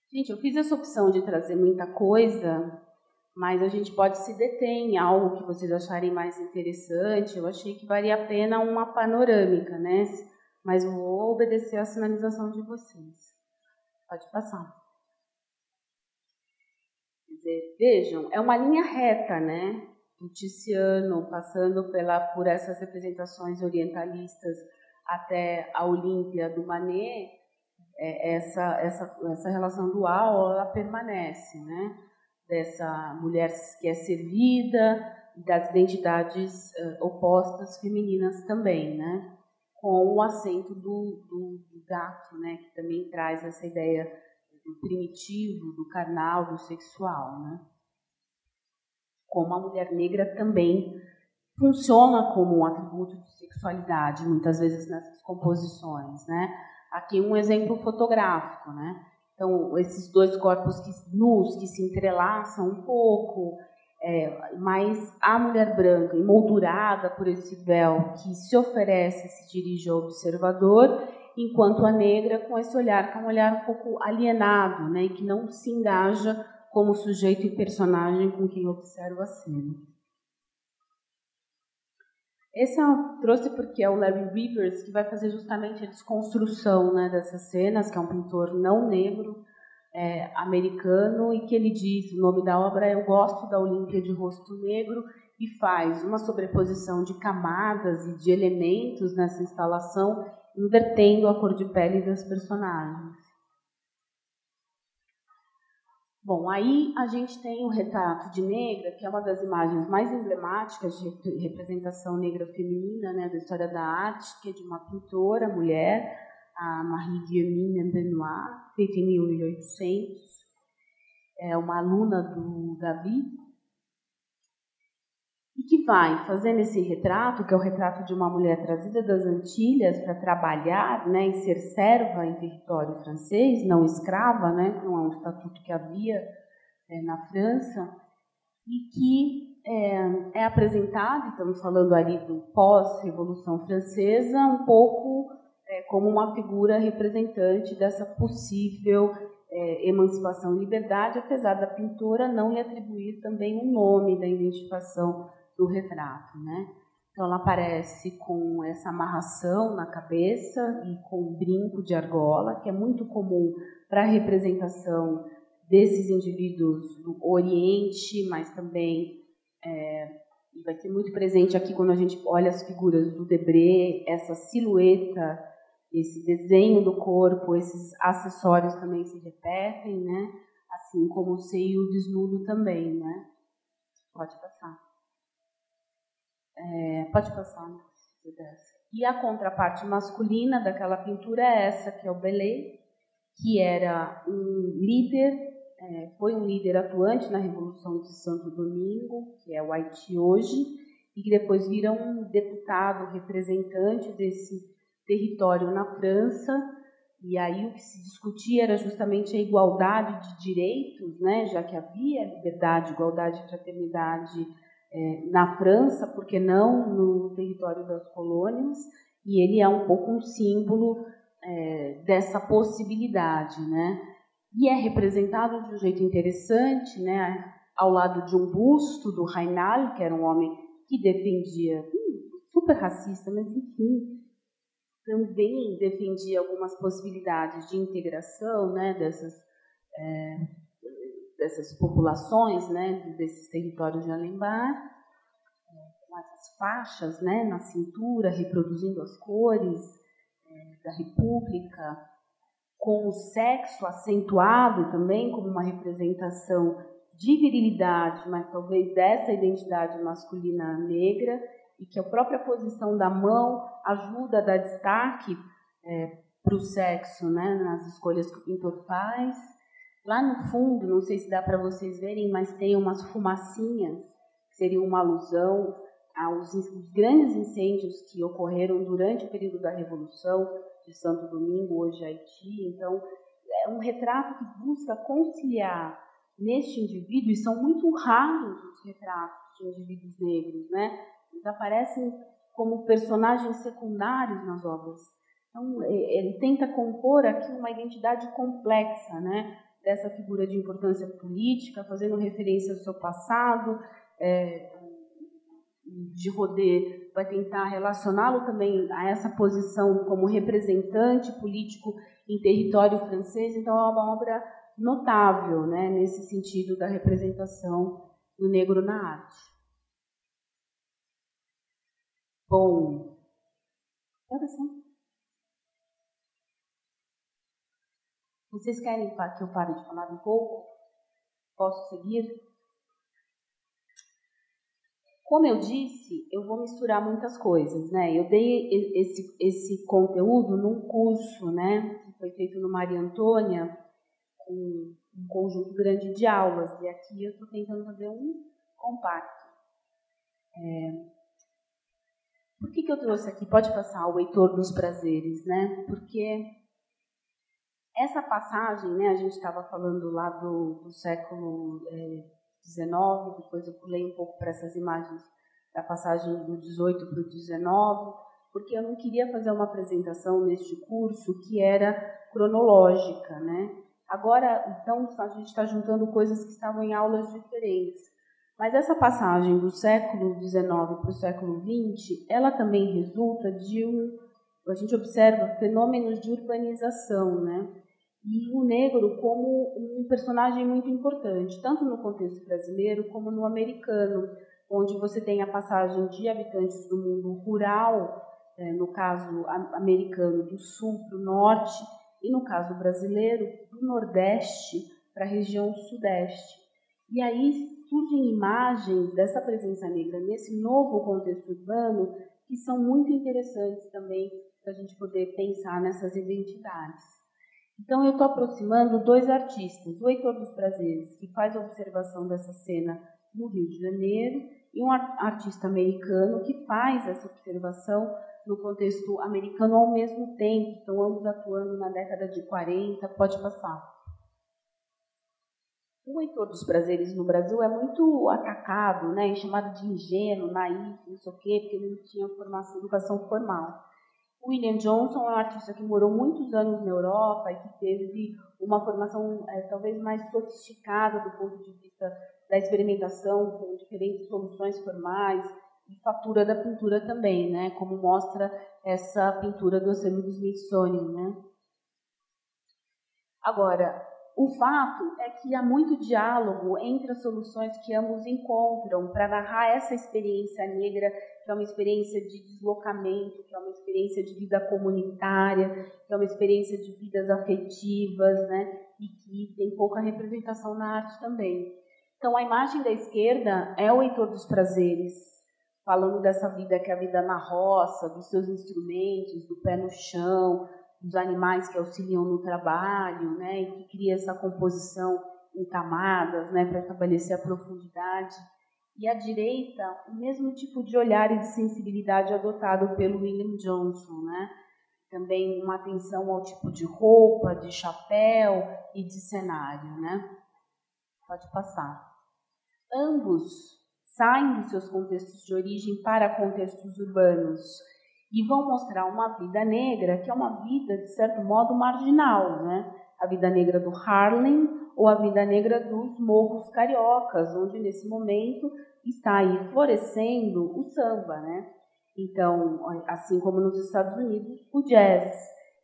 Gente, eu fiz essa opção de trazer muita coisa, mas a gente pode se deter em algo que vocês acharem mais interessante. Eu achei que valia a pena uma panorâmica, né? Mas vou obedecer à sinalização de vocês. Pode passar. Quer dizer, vejam, é uma linha reta, né? Do Tiziano, passando por essas representações orientalistas até a Olímpia do Manet, essa relação dual, ela permanece, né? Dessa mulher que é servida, das identidades opostas femininas também, né? Com o acento do gato, né? Que também traz essa ideia do primitivo, do carnal, do sexual, né? Como a mulher negra também funciona como um atributo de sexualidade, muitas vezes nessas composições, né? Aqui um exemplo fotográfico, né? Então, esses dois corpos nus que se entrelaçam um pouco, mas a mulher branca, emoldurada por esse véu que se oferece, se dirige ao observador, enquanto a negra com esse olhar, que é um olhar um pouco alienado, né? E que não se engaja como sujeito e personagem com quem observa a cena. Esse eu trouxe porque é o Larry Rivers que vai fazer justamente a desconstrução, né, dessas cenas, que é um pintor não negro, americano, e que ele diz, o nome da obra é Eu Gosto da Olímpia de Rosto Negro, e faz uma sobreposição de camadas e de elementos nessa instalação, invertendo a cor de pele das personagens. Bom, aí a gente tem o retrato de negra, que é uma das imagens mais emblemáticas de representação negra feminina, né, da história da arte, que é de uma pintora, mulher, a Marie-Guillemine Benoit, feita em 1800. É uma aluna do David. e que vai fazendo esse retrato, que é o retrato de uma mulher trazida das Antilhas para trabalhar, né, e ser serva em território francês, não escrava, né, não é um estatuto que havia na França, e que é apresentado, estamos falando ali do pós-Revolução Francesa, um pouco como uma figura representante dessa possível emancipação e liberdade, apesar da pintora não lhe atribuir também um nome da identificação do retrato, né? Então ela aparece com essa amarração na cabeça e com um brinco de argola, que é muito comum para a representação desses indivíduos do Oriente, mas também vai ser muito presente aqui quando a gente olha as figuras do Debré, essa silhueta, esse desenho do corpo, esses acessórios também se repetem, né? Assim como o seio desnudo também, né? Pode passar. Pode passar, né? E a contraparte masculina daquela pintura é essa, que é o Bellet, que era um líder, foi um líder atuante na Revolução de Santo Domingo, que é o Haiti hoje, e que depois vira um deputado representante desse território na França. E aí o que se discutia era justamente a igualdade de direitos, né, já que havia liberdade, igualdade e fraternidade na França, por que não no território das colônias, e ele é um pouco um símbolo dessa possibilidade, né? E é representado de um jeito interessante, né? Ao lado de um busto do Raynal, que era um homem que defendia, super racista, mas enfim, também defendia algumas possibilidades de integração, né? Dessas populações, né, desses territórios de Alembar, com essas faixas, né, na cintura, reproduzindo as cores da República, com o sexo acentuado também como uma representação de virilidade, mas talvez dessa identidade masculina negra, e que a própria posição da mão ajuda a dar destaque para o sexo, né, nas escolhas que o pintor faz. Lá no fundo, não sei se dá para vocês verem, mas tem umas fumacinhas, que seriam uma alusão aos grandes incêndios que ocorreram durante o período da Revolução de Santo Domingo, hoje Haiti. Então, é um retrato que busca conciliar neste indivíduo, e são muito raros os retratos de indivíduos negros, né? Eles aparecem como personagens secundários nas obras. Então, ele tenta compor aqui uma identidade complexa, né? Dessa figura de importância política, fazendo referência ao seu passado. De Rodé vai tentar relacioná-lo também a essa posição como representante político em território francês. Então, é uma obra notável, né, nesse sentido da representação do negro na arte. Bom, vocês querem que eu pare de falar um pouco? Posso seguir? Como eu disse, eu vou misturar muitas coisas, né? Eu dei esse conteúdo num curso, né, que foi feito no Maria Antônia, com um conjunto grande de aulas, e aqui eu estou tentando fazer um compacto. Por que eu trouxe aqui? Pode passar o Heitor dos Prazeres, né? Porque essa passagem, né, a gente estava falando lá do século XIX, depois eu pulei um pouco para essas imagens da passagem do 18 para o 19, porque eu não queria fazer uma apresentação neste curso que era cronológica, né? Agora, então, a gente está juntando coisas que estavam em aulas diferentes. Mas essa passagem do século XIX para o século XX, ela também resulta de a gente observa fenômenos de urbanização, né? E o negro como um personagem muito importante, tanto no contexto brasileiro como no americano, onde você tem a passagem de habitantes do mundo rural, no caso americano, do sul para o norte, e no caso brasileiro, do nordeste para a região sudeste. E aí surgem imagens dessa presença negra nesse novo contexto urbano que são muito interessantes também para a gente poder pensar nessas identidades. Então, eu estou aproximando dois artistas, o Heitor dos Prazeres, que faz a observação dessa cena no Rio de Janeiro, e um artista americano que faz essa observação no contexto americano ao mesmo tempo. Estão ambos atuando na década de 40. Pode passar. O Heitor dos Prazeres no Brasil é muito atacado, né, chamado de ingênuo, naif, não sei o quê, porque ele não tinha educação formal. O William Johnson é um artista que morou muitos anos na Europa e que teve uma formação talvez mais sofisticada do ponto de vista da experimentação com diferentes soluções formais e fatura da pintura também, né, como mostra essa pintura do Oceano do Smithsonian, né. Agora, o fato é que há muito diálogo entre as soluções que ambos encontram para narrar essa experiência negra, que é uma experiência de deslocamento, que é uma experiência de vida comunitária, que é uma experiência de vidas afetivas, né? E que tem pouca representação na arte também. Então, a imagem da esquerda é o Heitor dos Prazeres, falando dessa vida que é a vida na roça, dos seus instrumentos, do pé no chão, dos animais que auxiliam no trabalho, né, e que cria essa composição em camadas, né, para estabelecer a profundidade. E à direita, o mesmo tipo de olhar e de sensibilidade adotado pelo William Johnson, né? Também uma atenção ao tipo de roupa, de chapéu e de cenário, né? Pode passar. Ambos saem dos seus contextos de origem para contextos urbanos e vão mostrar uma vida negra que é uma vida, de certo modo, marginal, né? A vida negra do Harlem ou a vida negra dos morros cariocas, onde, nesse momento, está aí florescendo o samba, né? Então, assim como nos Estados Unidos, o jazz.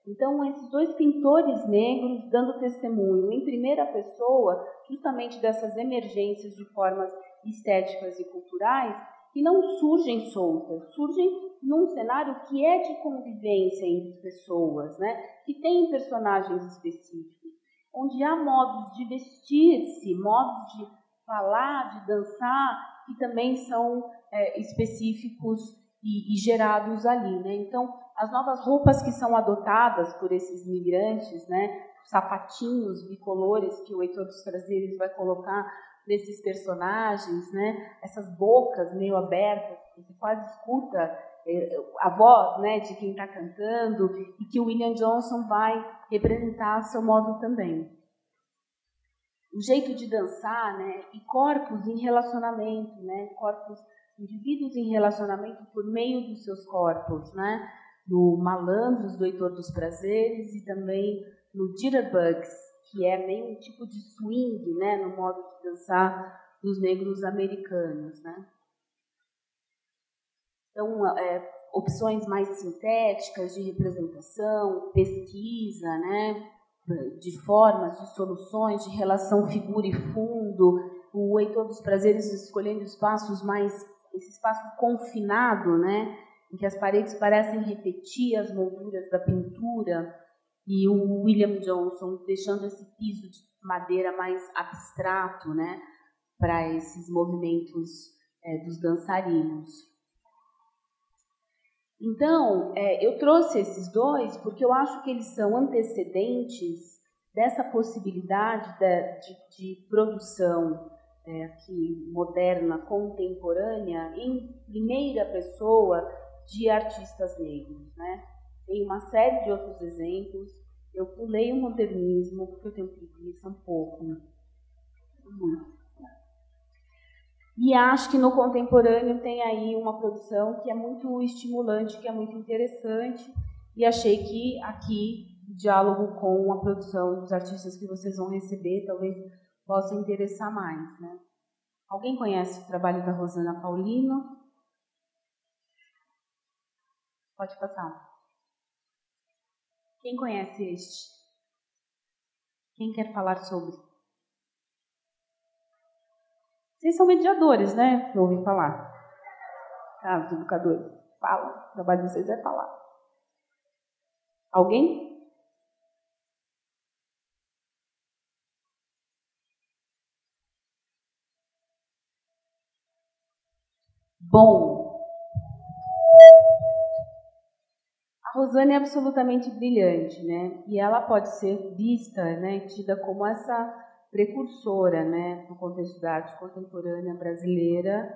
Então, esses dois pintores negros dando testemunho em primeira pessoa, justamente dessas emergências de formas estéticas e culturais, que não surgem soltas, surgem num cenário que é de convivência entre pessoas, né? Que tem personagens específicos, onde há modos de vestir-se, modos de falar, de dançar, que também são específicos e gerados ali, né? Então, as novas roupas que são adotadas por esses migrantes, né? Os sapatinhos bicolores que o Heitor dos Prazeres vai colocar desses personagens, né? Essas bocas meio abertas, que você quase escuta a voz, né, de quem está cantando, e que o William Johnson vai representar a seu modo também. O jeito de dançar, né, e corpos em relacionamento, né, corpos, indivíduos em relacionamento por meio dos seus corpos, né, no Malandros, do Heitor dos Prazeres, e também no Jitterbugs, que é meio um tipo de swing, né, no modo de dançar dos negros americanos, né. Então, opções mais sintéticas de representação, pesquisa, né, de formas, de soluções, de relação figura e fundo, o Heitor dos Prazeres escolhendo espaços mais, esse espaço confinado, né, em que as paredes parecem repetir as molduras da pintura, e o William Johnson deixando esse piso de madeira mais abstrato, né, para esses movimentos dos dançarinos. Então, eu trouxe esses dois porque eu acho que eles são antecedentes dessa possibilidade de produção aqui, moderna, contemporânea, em primeira pessoa de artistas negros, né? Tem uma série de outros exemplos. Eu pulei o modernismo porque eu tenho preguiça um pouco. E acho que no contemporâneo tem aí uma produção que é muito estimulante, que é muito interessante, e achei que aqui, o diálogo com a produção dos artistas que vocês vão receber, talvez possa interessar mais, né? Alguém conhece o trabalho da Rosana Paulino? Pode passar. Quem conhece este? Quem quer falar sobre? Vocês são mediadores, né? Que eu ouvi falar. Ah, os educadores. Fala. O trabalho de vocês é falar. Alguém? Bom. A Rosana é absolutamente brilhante, né? E ela pode ser vista, né, tida como essa precursora, né, no contexto da arte contemporânea brasileira,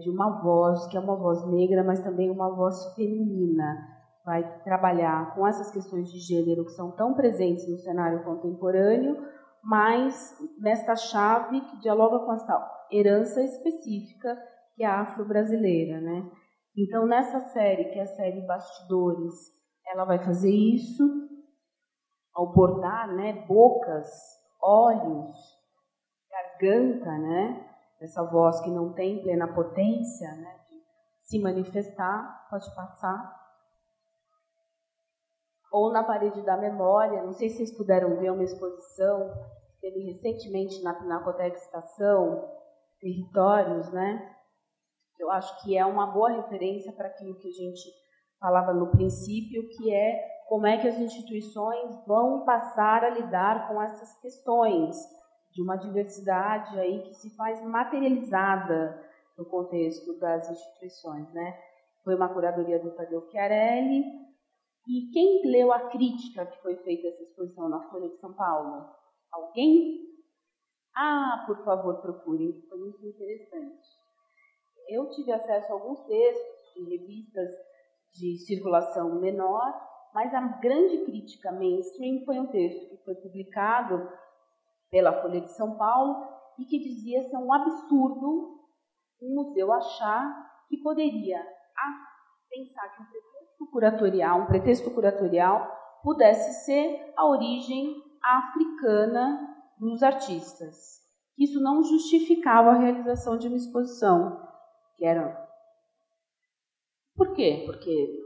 de uma voz, que é uma voz negra, mas também uma voz feminina. Vai trabalhar com essas questões de gênero que são tão presentes no cenário contemporâneo, mas nesta chave que dialoga com essa herança específica que é a afro-brasileira, né? Então, nessa série, que é a série Bastidores, ela vai fazer isso, ao bordar, né, bocas, olhos, garganta, né, essa voz que não tem plena potência, né, de se manifestar. Pode passar. Ou na parede da memória, não sei se vocês puderam ver uma exposição que teve recentemente na Pinacoteca Estação, Territórios, né? Eu acho que é uma boa referência para aquilo que a gente falava no princípio, que é como é que as instituições vão passar a lidar com essas questões de uma diversidade aí que se faz materializada no contexto das instituições, né? Foi uma curadoria do Tadeu Chiarelli. E quem leu a crítica que foi feita a essa exposição na Folha de São Paulo? Alguém? Ah, por favor, procurem, que foi muito interessante. Eu tive acesso a alguns textos de revistas de circulação menor, mas a grande crítica mainstream foi um texto que foi publicado pela Folha de São Paulo e que dizia ser um absurdo um museu achar que poderia pensar que um pretexto curatorial pudesse ser a origem africana dos artistas. Isso não justificava a realização de uma exposição. Que era... Por quê? Porque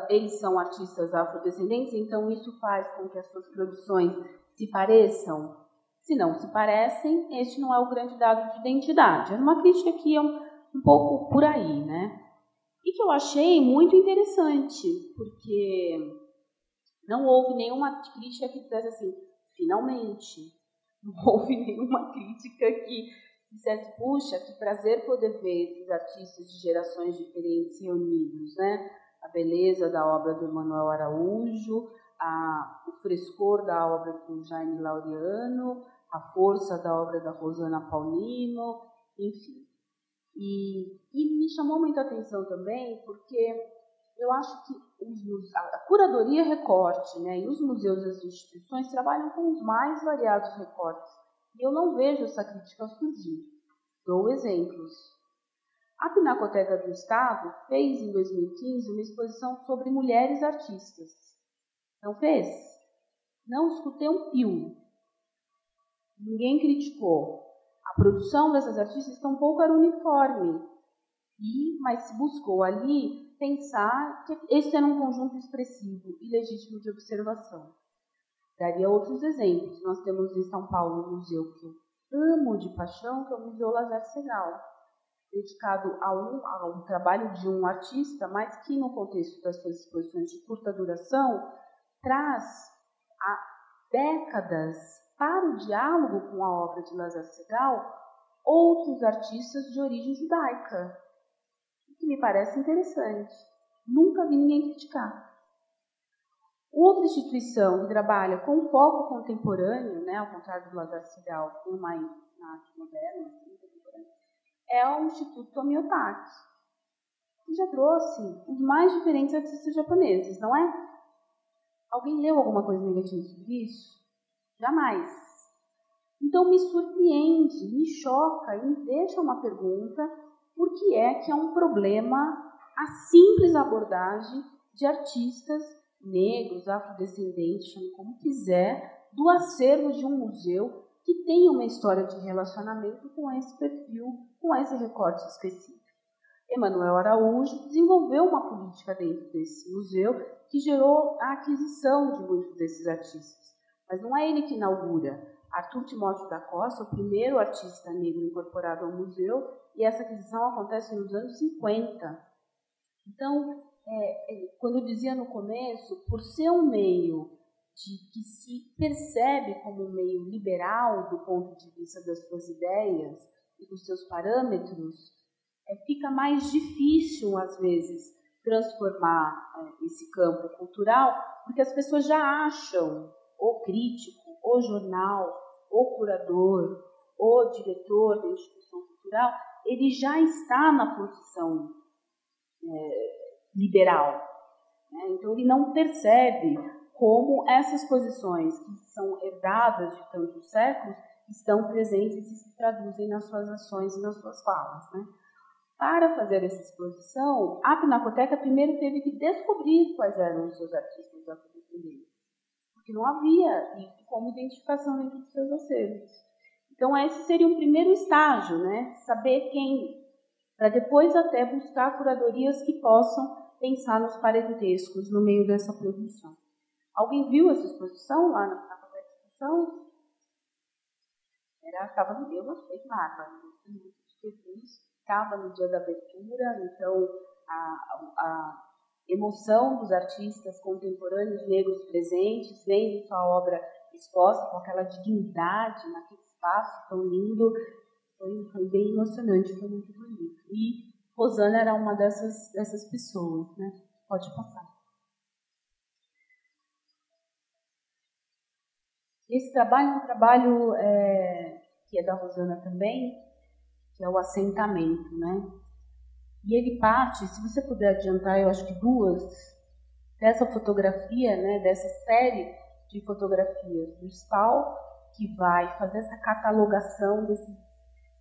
eles são artistas afrodescendentes, então isso faz com que as suas produções se pareçam. Se não se parecem, este não é o grande dado de identidade. Era uma crítica que ia um pouco por aí, né? E que eu achei muito interessante, porque não houve nenhuma crítica que dissesse assim, finalmente. Não houve nenhuma crítica que dissesse, puxa, que prazer poder ver esses artistas de gerações diferentes reunidos, né? A beleza da obra do Emanuel Araújo, o frescor da obra do Jaime Laureano, a força da obra da Rosana Paulino, enfim. E me chamou muita atenção também, porque eu acho que a curadoria recorte, né, e os museus e as instituições trabalham com os mais variados recortes. E eu não vejo essa crítica surgir. Dou exemplos. A Pinacoteca do Estado fez, em 2015, uma exposição sobre mulheres artistas. Não fez? Não escutei um pio. Ninguém criticou. A produção dessas artistas tampouco era uniforme, mas se buscou ali pensar que esse era um conjunto expressivo e legítimo de observação. Daria outros exemplos. Nós temos em São Paulo um museu que eu amo de paixão, que é o Museu Lazer Segall, dedicado a um trabalho de um artista, mas que no contexto das suas exposições de curta duração traz há décadas para o diálogo com a obra de Lazer Segall outros artistas de origem judaica, o que me parece interessante. Nunca vi ninguém criticar. Outra instituição que trabalha com foco contemporâneo, né, ao contrário do Lazer Segall, que tem mais na arte moderna, é o Instituto Tomiotaki, que já trouxe os mais diferentes artistas japoneses, não é? Alguém leu alguma coisa negativa sobre isso? Jamais. Então me surpreende, me choca e me deixa uma pergunta: por que é um problema a simples abordagem de artistas negros, afrodescendentes, chame como quiser, do acervo de um museu que tem uma história de relacionamento com esse perfil, com esse recorte específico? Emanuel Araújo desenvolveu uma política dentro desse museu que gerou a aquisição de muitos desses artistas. Mas não é ele que inaugura. Arthur Timóteo da Costa, o primeiro artista negro incorporado ao museu, e essa aquisição acontece nos anos 50. Então, quando eu dizia no começo, por ser um meio que se percebe como um meio liberal do ponto de vista das suas ideias e dos seus parâmetros, fica mais difícil, às vezes, transformar esse campo cultural, porque as pessoas já acham o crítico, o jornal, o curador, o diretor da instituição cultural, ele já está na posição liberal, né? Então, ele não percebe como essas posições que são herdadas de tantos séculos estão presentes e se traduzem nas suas ações e nas suas falas, né? Para fazer essa exposição, a Pinacoteca primeiro teve que descobrir quais eram os seus artistas afrodescendentes, porque não havia isso como identificação dentro dos seus acervos. Então, esse seria um primeiro estágio, né? Saber quem, para depois até buscar curadorias que possam pensar nos parentescos no meio dessa produção. Alguém viu essa exposição lá na exposição? Estava no meu, achei bárbaro, estava no dia da abertura, então a emoção dos artistas contemporâneos negros presentes, vendo sua obra exposta com aquela dignidade naquele espaço tão lindo, foi bem emocionante, foi muito bonito. E Rosana era uma dessas pessoas, né? Pode passar. Esse trabalho é um trabalho que é da Rosana também, que é o assentamento, né? E ele parte, se você puder adiantar, eu acho que duas, dessa fotografia, né, dessa série de fotografias do Stahl, que vai fazer essa catalogação desses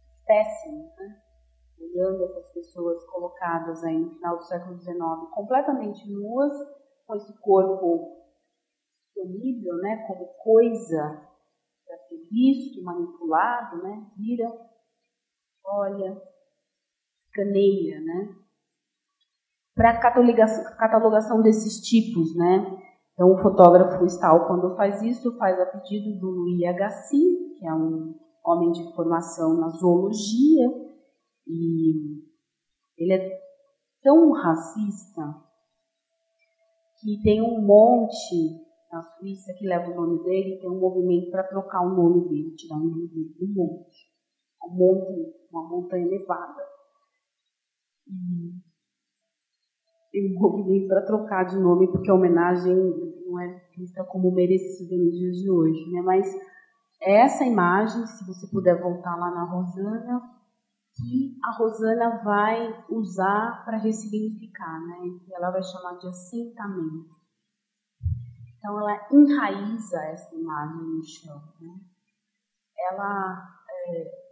espécimes, né? Olhando essas pessoas colocadas aí no final do século XIX, completamente nuas, com esse corpo disponível, né, como coisa para ser visto, manipulado, né, vira, olha, escaneia, né, para catalogação desses tipos, né. Então, o fotógrafo Stahl, quando faz isso, faz a pedido do Louis Agassiz, que é um homem de formação na zoologia, e ele é tão racista que tem um monte na Suíça que leva o nome dele, tem um movimento para trocar o nome dele, tirar o nome dele do monte, uma montanha elevada. E tem um movimento para trocar de nome, porque a homenagem não é vista como merecida nos dias de hoje, né? Mas essa imagem, se você puder voltar lá na Rosana, que a Rosana vai usar para ressignificar, né? Ela vai chamar de assentamento. Então, ela enraiza essa imagem no chão, né? Ela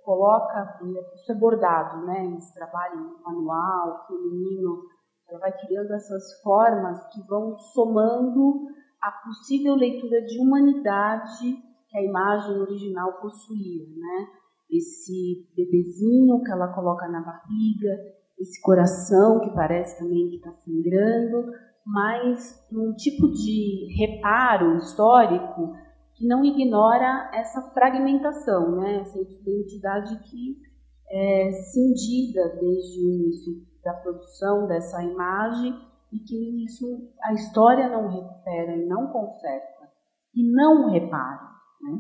coloca, isso é bordado, né? Esse trabalho manual, feminino, ela vai criando essas formas que vão somando a possível leitura de humanidade que a imagem original possuía, né? Esse bebezinho que ela coloca na barriga, esse coração que parece também que está sangrando, mas um tipo de reparo histórico que não ignora essa fragmentação, né? Essa identidade que é cindida desde o início da produção dessa imagem e que isso a história não recupera e não conserta e não repara, né?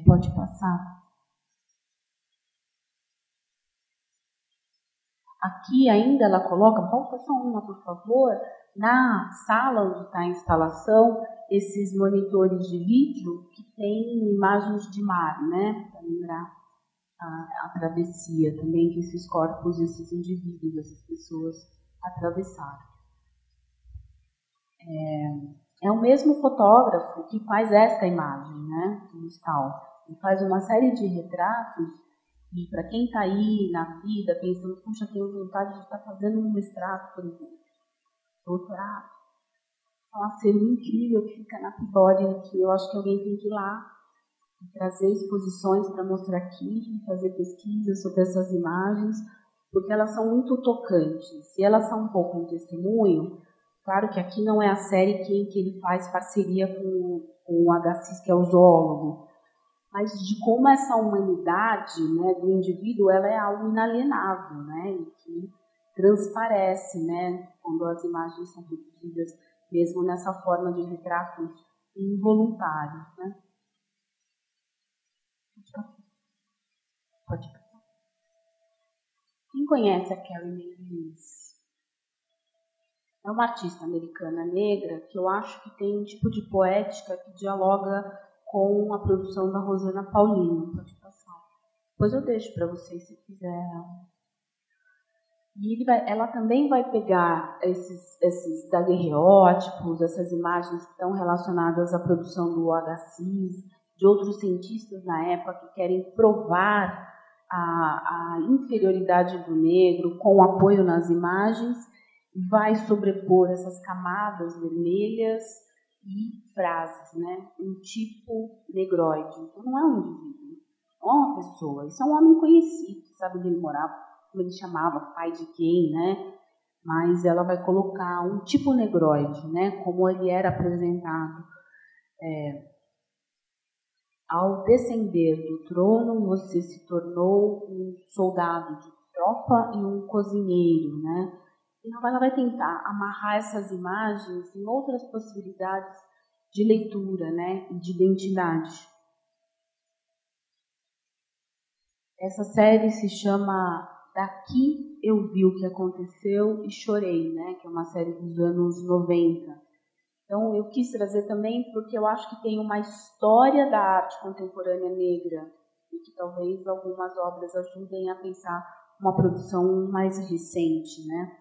Pode passar. Aqui ainda ela coloca, volta só uma, por favor, na sala onde está a instalação, esses monitores de vídeo que tem imagens de mar, né? Para lembrar a travessia também que esses corpos, esses indivíduos, essas pessoas atravessaram. É o mesmo fotógrafo que faz esta imagem, né? Do Stahl. Ele faz uma série de retratos. E para quem está aí na vida, pensando, puxa, tenho vontade de estar fazendo um mestrado, por exemplo, doutorado, é uma cena incrível que fica na Peabody, que eu acho que alguém tem que ir lá e trazer exposições para mostrar aqui, fazer pesquisas sobre essas imagens, porque elas são muito tocantes. E elas são um pouco um testemunho. Claro que aqui não é a série que ele faz parceria com o Agassiz, que é o zoólogo, mas de como essa humanidade, né, do indivíduo, ela é algo inalienável, né, e que transparece, né, quando as imagens são produzidas, mesmo nessa forma de retratos involuntários, né. Pode passar. Quem conhece a Carrie Mae Weems? É uma artista americana negra que eu acho que tem um tipo de poética que dialoga com a produção da Rosana Paulino. Pode passar. Depois eu deixo para vocês se quiser. E ela também vai pegar esses daguerreótipos, essas imagens que estão relacionadas à produção do OHCIS, de outros cientistas na época que querem provar a inferioridade do negro com apoio nas imagens, vai sobrepor essas camadas vermelhas e frases, né? Um tipo negroide. Então não é um indivíduo, não é uma pessoa. Isso é um homem conhecido, sabe onde ele morava, como ele chamava, pai de quem, né? Mas ela vai colocar um tipo negroide, né? Como ele era apresentado. Ao descender do trono, você se tornou um soldado de tropa e um cozinheiro, né? Então ela vai tentar amarrar essas imagens em outras possibilidades de leitura, né? E de identidade. Essa série se chama Daqui Eu Vi o que Aconteceu e Chorei, né? Que é uma série dos anos 90. Então, eu quis trazer também porque eu acho que tem uma história da arte contemporânea negra e que talvez algumas obras ajudem a pensar uma produção mais recente, né?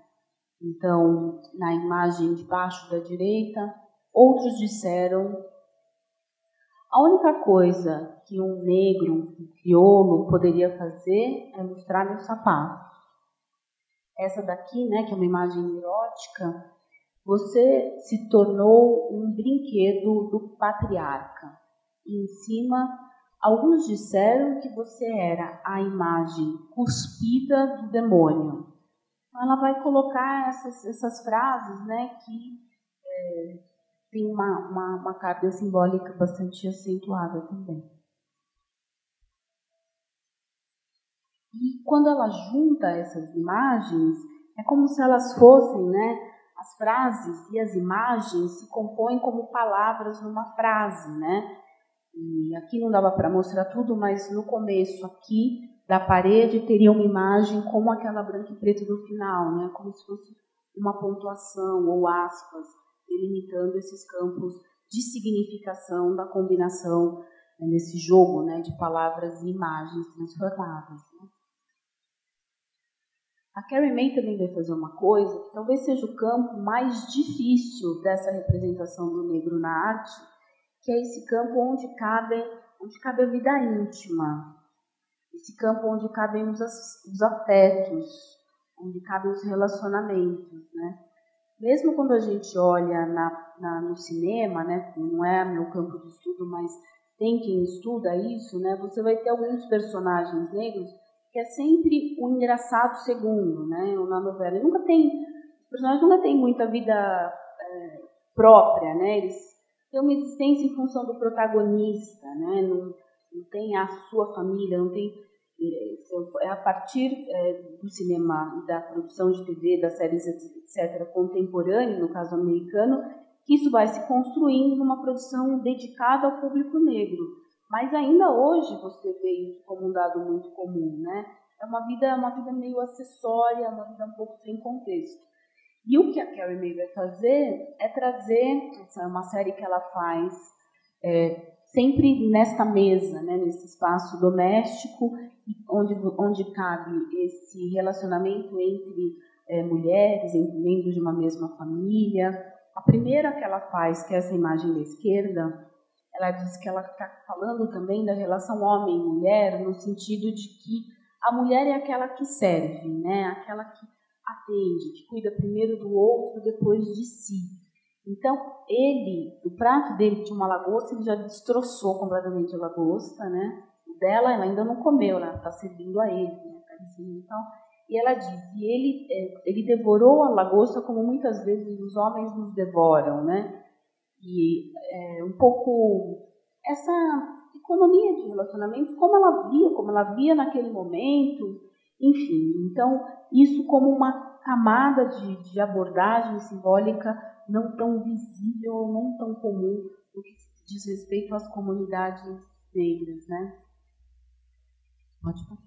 Então, na imagem de baixo da direita, outros disseram: a única coisa que um negro, um crioulo, poderia fazer é mostrar meus sapatos. Essa daqui, né, que é uma imagem erótica, você se tornou um brinquedo do patriarca. E em cima, alguns disseram que você era a imagem cuspida do demônio. Ela vai colocar essas frases, né, que tem uma carga simbólica bastante acentuada também. E quando ela junta essas imagens, é como se elas fossem, né, as frases e as imagens se compõem como palavras numa frase, né? E aqui não dava para mostrar tudo, mas no começo aqui da parede teria uma imagem como aquela branca e preta do final, né? Como se fosse uma pontuação ou aspas, delimitando esses campos de significação da combinação, né, nesse jogo, né, de palavras e imagens transformadas, né? A Carrie May também vai fazer uma coisa que talvez seja o campo mais difícil dessa representação do negro na arte, que é esse campo onde cabe a vida íntima, esse campo onde cabem os afetos, onde cabem os relacionamentos, né? Mesmo quando a gente olha no cinema, né, não é meu campo de estudo, mas tem quem estuda isso, né? Você vai ter alguns personagens negros que é sempre o engraçado segundo, né? Na novela. Os personagens nunca têm muita vida própria, né? Eles têm uma existência em função do protagonista, né? Não tem a sua família, não tem... É a partir do cinema e da produção de TV, das séries, etc., contemporâneo, no caso americano, que isso vai se construindo numa produção dedicada ao público negro. Mas ainda hoje você vê isso como um dado muito comum, né? É uma vida meio acessória, uma vida um pouco sem contexto. E o que a Carrie May vai fazer é trazer, essa é uma série que ela faz sempre nesta mesa, né, nesse espaço doméstico, onde cabe esse relacionamento entre mulheres, entre membros de uma mesma família. A primeira que ela faz, que é essa imagem da esquerda, ela diz que ela está falando também da relação homem-mulher, no sentido de que a mulher é aquela que serve, né? Aquela que atende, que cuida primeiro do outro, depois de si. Então, do prato dele tinha uma lagosta, ele já destroçou completamente a lagosta, né? O dela, ela ainda não comeu, ela está servindo a ele, né? Então, e ela diz, ele devorou a lagosta como muitas vezes os homens nos devoram, né? E um pouco essa economia de relacionamento, como ela via naquele momento, enfim. Então, isso como uma camada de abordagem simbólica não tão visível, não tão comum no que diz respeito às comunidades negras, né? Pode falar.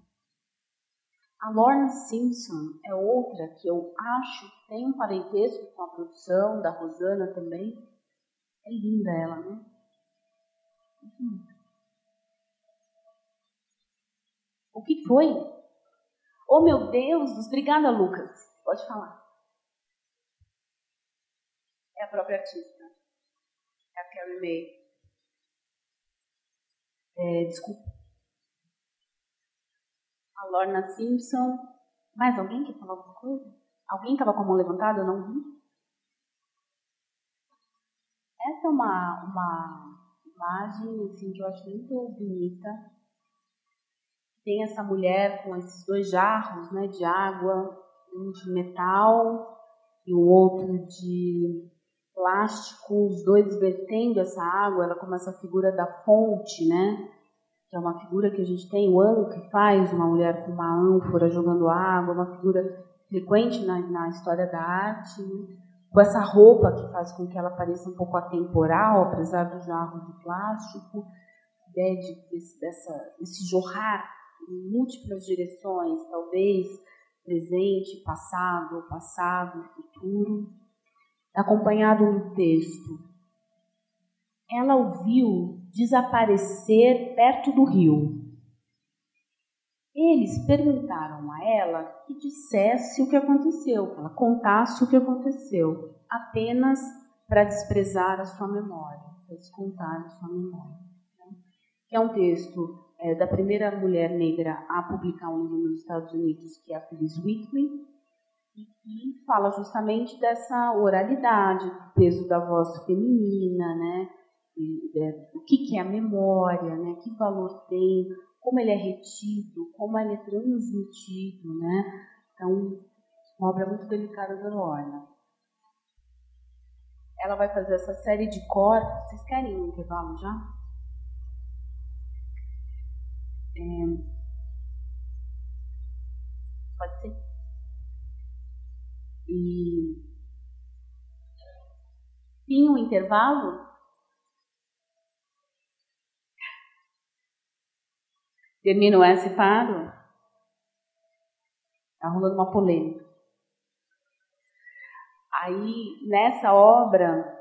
A Lorna Simpson é outra que eu acho que tem um parentesco com a produção da Rosana também. É linda ela, né? O que foi? Oh, meu Deus! Obrigada, Lucas. Pode falar. É a própria artista. É a Carrie May. Desculpa. A Lorna Simpson. Mais alguém quer falar alguma coisa? Alguém estava com a mão levantada? Eu não vi. Essa é uma imagem assim, que eu acho muito bonita. Tem essa mulher com esses 2 jarros, né, de água, um de metal e o outro de plástico, os 2 vertendo essa água. Ela começa a figura da fonte, né, que é uma figura que a gente tem, o Ano que faz, uma mulher com uma ânfora jogando água, uma figura frequente na história da arte, né, com essa roupa que faz com que ela pareça um pouco atemporal, apesar do jarro de plástico, ideia desse jorrar em múltiplas direções, talvez presente, passado, futuro, acompanhado no texto. Ela o viu desaparecer perto do rio. Eles perguntaram a ela que dissesse o que aconteceu, que ela contasse o que aconteceu, apenas para desprezar a sua memória, para descontar a sua memória. Que é um texto da primeira mulher negra a publicar um livro nos Estados Unidos, que é a Phyllis Wheatley, e que fala justamente dessa oralidade, do peso da voz feminina, né? O que é a memória, né? Que valor tem, como ele é retido, como ele é transmitido, né? Então, uma obra muito delicada da Lorna. Ela vai fazer essa série de cortes. Vocês querem um intervalo já? Pode ser? E tem um intervalo? Termino essa e paro? Está rolando uma polêmica. Aí, nessa obra,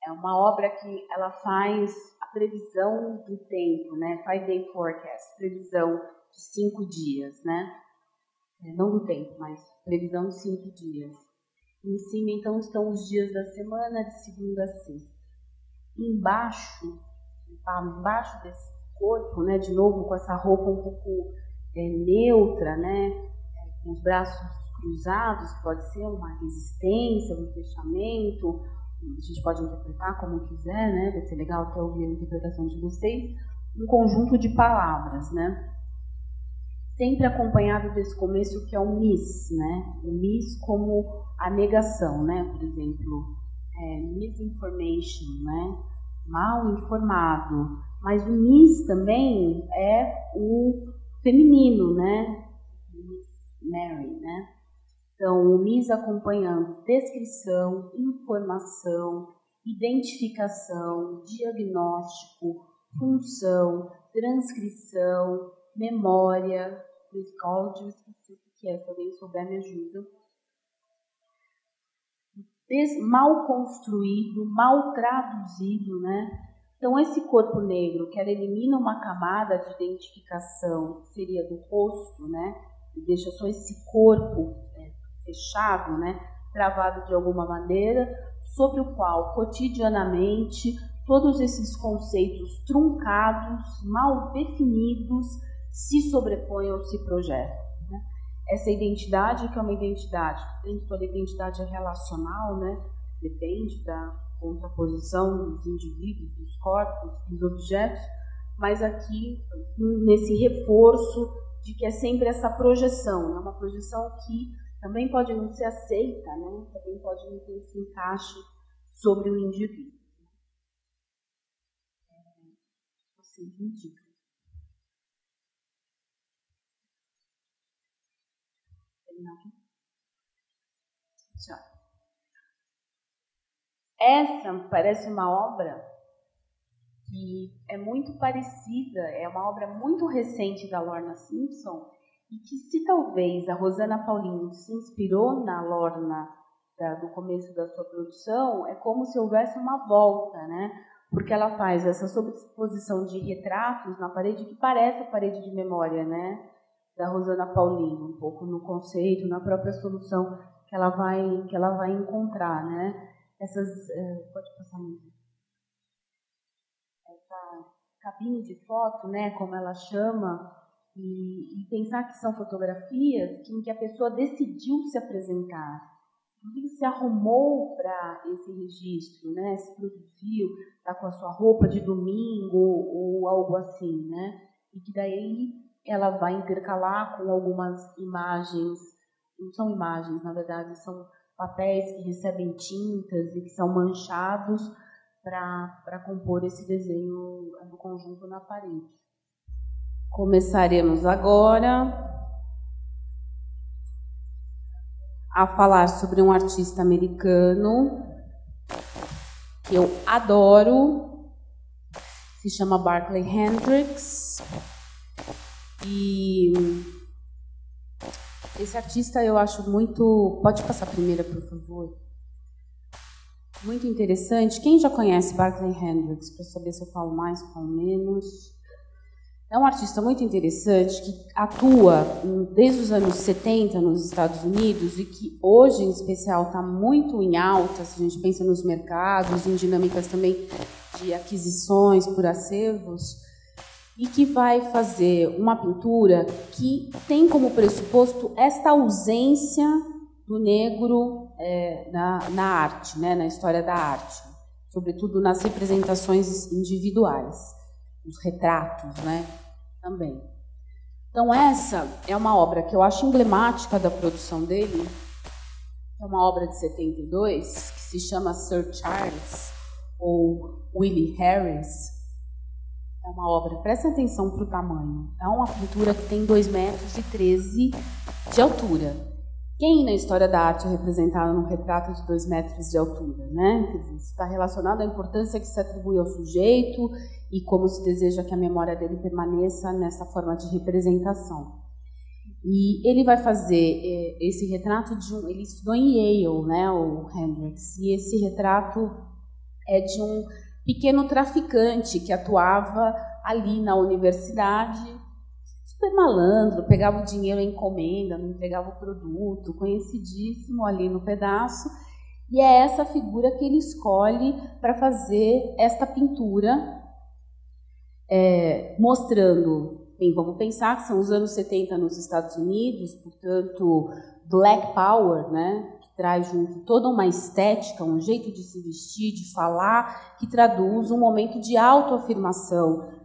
é uma obra que ela faz a previsão do tempo, né? 5-day forecast, previsão de 5 dias, né? Não do tempo, mas previsão de 5 dias. Em cima, então, estão os dias da semana, de segunda a sexta. Embaixo desse corpo, né? De novo, com essa roupa um pouco neutra, né? Com os braços cruzados, pode ser uma resistência, um fechamento. A gente pode interpretar como quiser, né? Vai ser legal até ouvir a interpretação de vocês. Um conjunto de palavras, né? Sempre acompanhado desse começo que é o mis, né? O mis como a negação, né? Por exemplo, misinformation, né? Mal informado. Mas o mis também é o feminino, né? Mary, né? Então, o mis acompanhando descrição, informação, identificação, diagnóstico, função, transcrição, memória, eu esqueci o que é, se alguém souber me ajuda. Mal construído, mal traduzido, né? Então, esse corpo negro, que ela elimina uma camada de identificação, que seria do rosto, né? E deixa só esse corpo fechado, né? Travado de alguma maneira, sobre o qual, cotidianamente, todos esses conceitos truncados, mal definidos, se sobrepõem ou se projetam. Né? Essa identidade, que é uma identidade, dentro toda identidade é relacional, né? Depende da contraposição dos indivíduos, dos corpos, dos objetos, mas aqui, nesse reforço de que é sempre essa projeção, né? Uma projeção que também pode não ser aceita, né? Também pode não ter esse encaixe sobre o indivíduo. Assim, indica. Essa parece uma obra que é muito parecida, é uma obra muito recente da Lorna Simpson, e que se talvez a Rosana Paulinho se inspirou na Lorna do começo da sua produção, é como se houvesse uma volta, né? porque ela faz essa sobreposição de retratos na parede que parece a parede de memória, né, da Rosana Paulino, um pouco no conceito, na própria solução que ela vai encontrar, né? Essas, pode passar muito. Essa cabine de foto, né, como ela chama, e pensar que são fotografias em que a pessoa decidiu se apresentar, inclusive se arrumou para esse registro, né, se produziu, está com a sua roupa de domingo ou algo assim, né, e que daí ela vai intercalar com algumas imagens, não são imagens, na verdade, são papéis que recebem tintas e que são manchados para compor esse desenho do conjunto na parede. Começaremos agora a falar sobre um artista americano que eu adoro, se chama Barclay Hendricks, e esse artista eu acho muito... Pode passar a primeira, por favor? Muito interessante. Quem já conhece Barclay Hendricks, para saber se eu falo mais, se eu falo menos? É um artista muito interessante que atua desde os anos 70 nos Estados Unidos e que hoje, em especial, está muito em alta, se a gente pensa nos mercados, em dinâmicas também de aquisições por acervos, e que vai fazer uma pintura que tem como pressuposto esta ausência do negro na arte, né, na história da arte, sobretudo nas representações individuais, os retratos, né, também. Então essa é uma obra que eu acho emblemática da produção dele, é uma obra de 72, que se chama Sir Charles, ou Willie Harris. É uma obra, presta atenção para o tamanho, é uma pintura que tem 2,13 metros de altura. Quem na história da arte é representado num retrato de 2 metros de altura, né? Quer dizer, isso está relacionado à importância que se atribui ao sujeito e como se deseja que a memória dele permaneça nessa forma de representação. E ele vai fazer esse retrato ele estudou em Yale, né, o Hendricks, e esse retrato é de um pequeno traficante que atuava ali na universidade, super malandro, pegava o dinheiro em encomenda, não entregava o produto, conhecidíssimo ali no pedaço, e é essa figura que ele escolhe para fazer esta pintura, mostrando, bem, vamos pensar que são os anos 70 nos Estados Unidos, portanto, Black Power, né, que traz junto toda uma estética, um jeito de se vestir, de falar, que traduz um momento de autoafirmação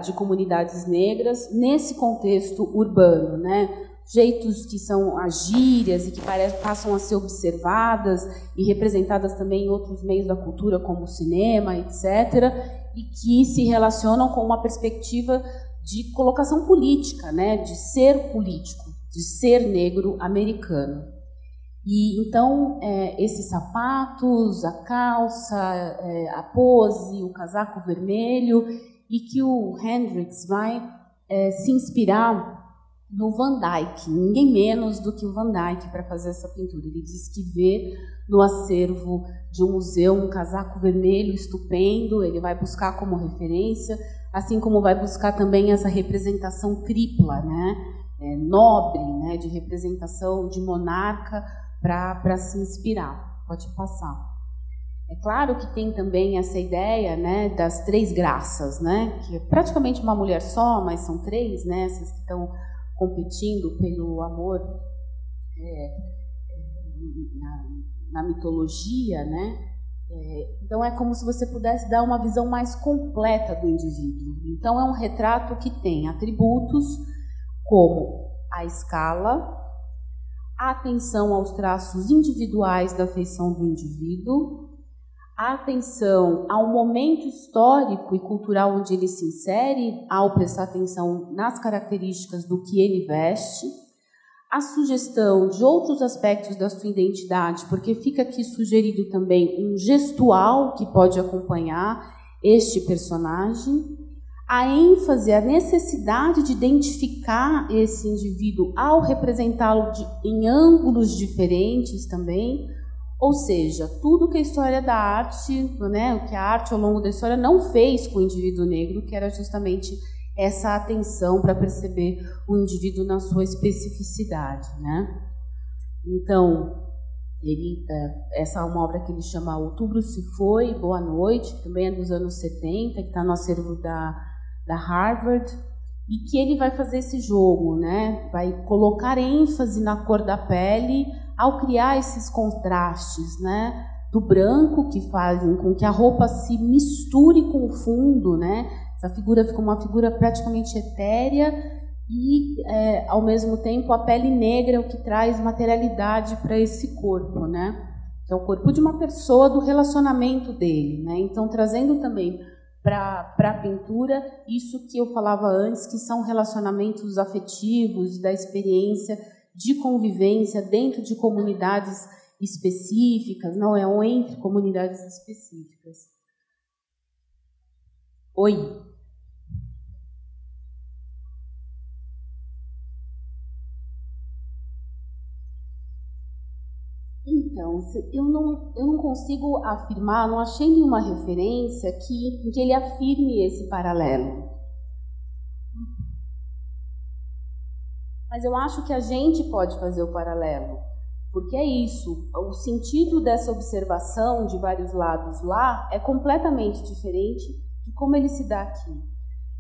de comunidades negras nesse contexto urbano, né? Jeitos que são as gírias e que passam a ser observadas e representadas também em outros meios da cultura, como o cinema, etc., e que se relacionam com uma perspectiva de colocação política, né? De ser político, de ser negro americano. E então esses sapatos, a calça, a pose, o casaco vermelho, e que o Hendricks vai se inspirar no Van Dyck, ninguém menos do que o Van Dyck para fazer essa pintura. Ele diz que vê no acervo de um museu um casaco vermelho estupendo, ele vai buscar como referência, assim como vai buscar também essa representação tripla, né, nobre, né, de representação de monarca para se inspirar. Pode passar. É claro que tem também essa ideia, né, das 3 graças, né, que é praticamente uma mulher só, mas são 3, né, essas que estão competindo pelo amor na mitologia, né. Então é como se você pudesse dar uma visão mais completa do indivíduo. Então é um retrato que tem atributos como a escala, a atenção aos traços individuais da feição do indivíduo, a atenção ao momento histórico e cultural onde ele se insere, ao prestar atenção nas características do que ele veste, a sugestão de outros aspectos da sua identidade, porque fica aqui sugerido também um gestual que pode acompanhar este personagem, a ênfase, a necessidade de identificar esse indivíduo ao representá-lo em ângulos diferentes também, Ou seja, tudo que a história da arte, né, o que a arte ao longo da história não fez com o indivíduo negro, que era justamente essa atenção para perceber o indivíduo na sua especificidade, né? Então, essa é uma obra que ele chama Outubro se Foi, Boa Noite, que também é dos anos 70, que está no acervo da Harvard, e que ele vai fazer esse jogo, né? Vai colocar ênfase na cor da pele ao criar esses contrastes, né? Do branco, que fazem com que a roupa se misture com o fundo, né? Essa figura fica uma figura praticamente etérea e, ao mesmo tempo, a pele negra é o que traz materialidade para esse corpo, né? É o corpo de uma pessoa, do relacionamento dele, né? Então, trazendo também para a pintura isso que eu falava antes, que são relacionamentos afetivos, da experiência de convivência dentro de comunidades específicas, não é, ou entre comunidades específicas. Oi. Então, eu não consigo afirmar, não achei nenhuma referência que ele afirme esse paralelo. Mas eu acho que a gente pode fazer o paralelo, porque é isso, o sentido dessa observação de vários lados lá é completamente diferente de como ele se dá aqui.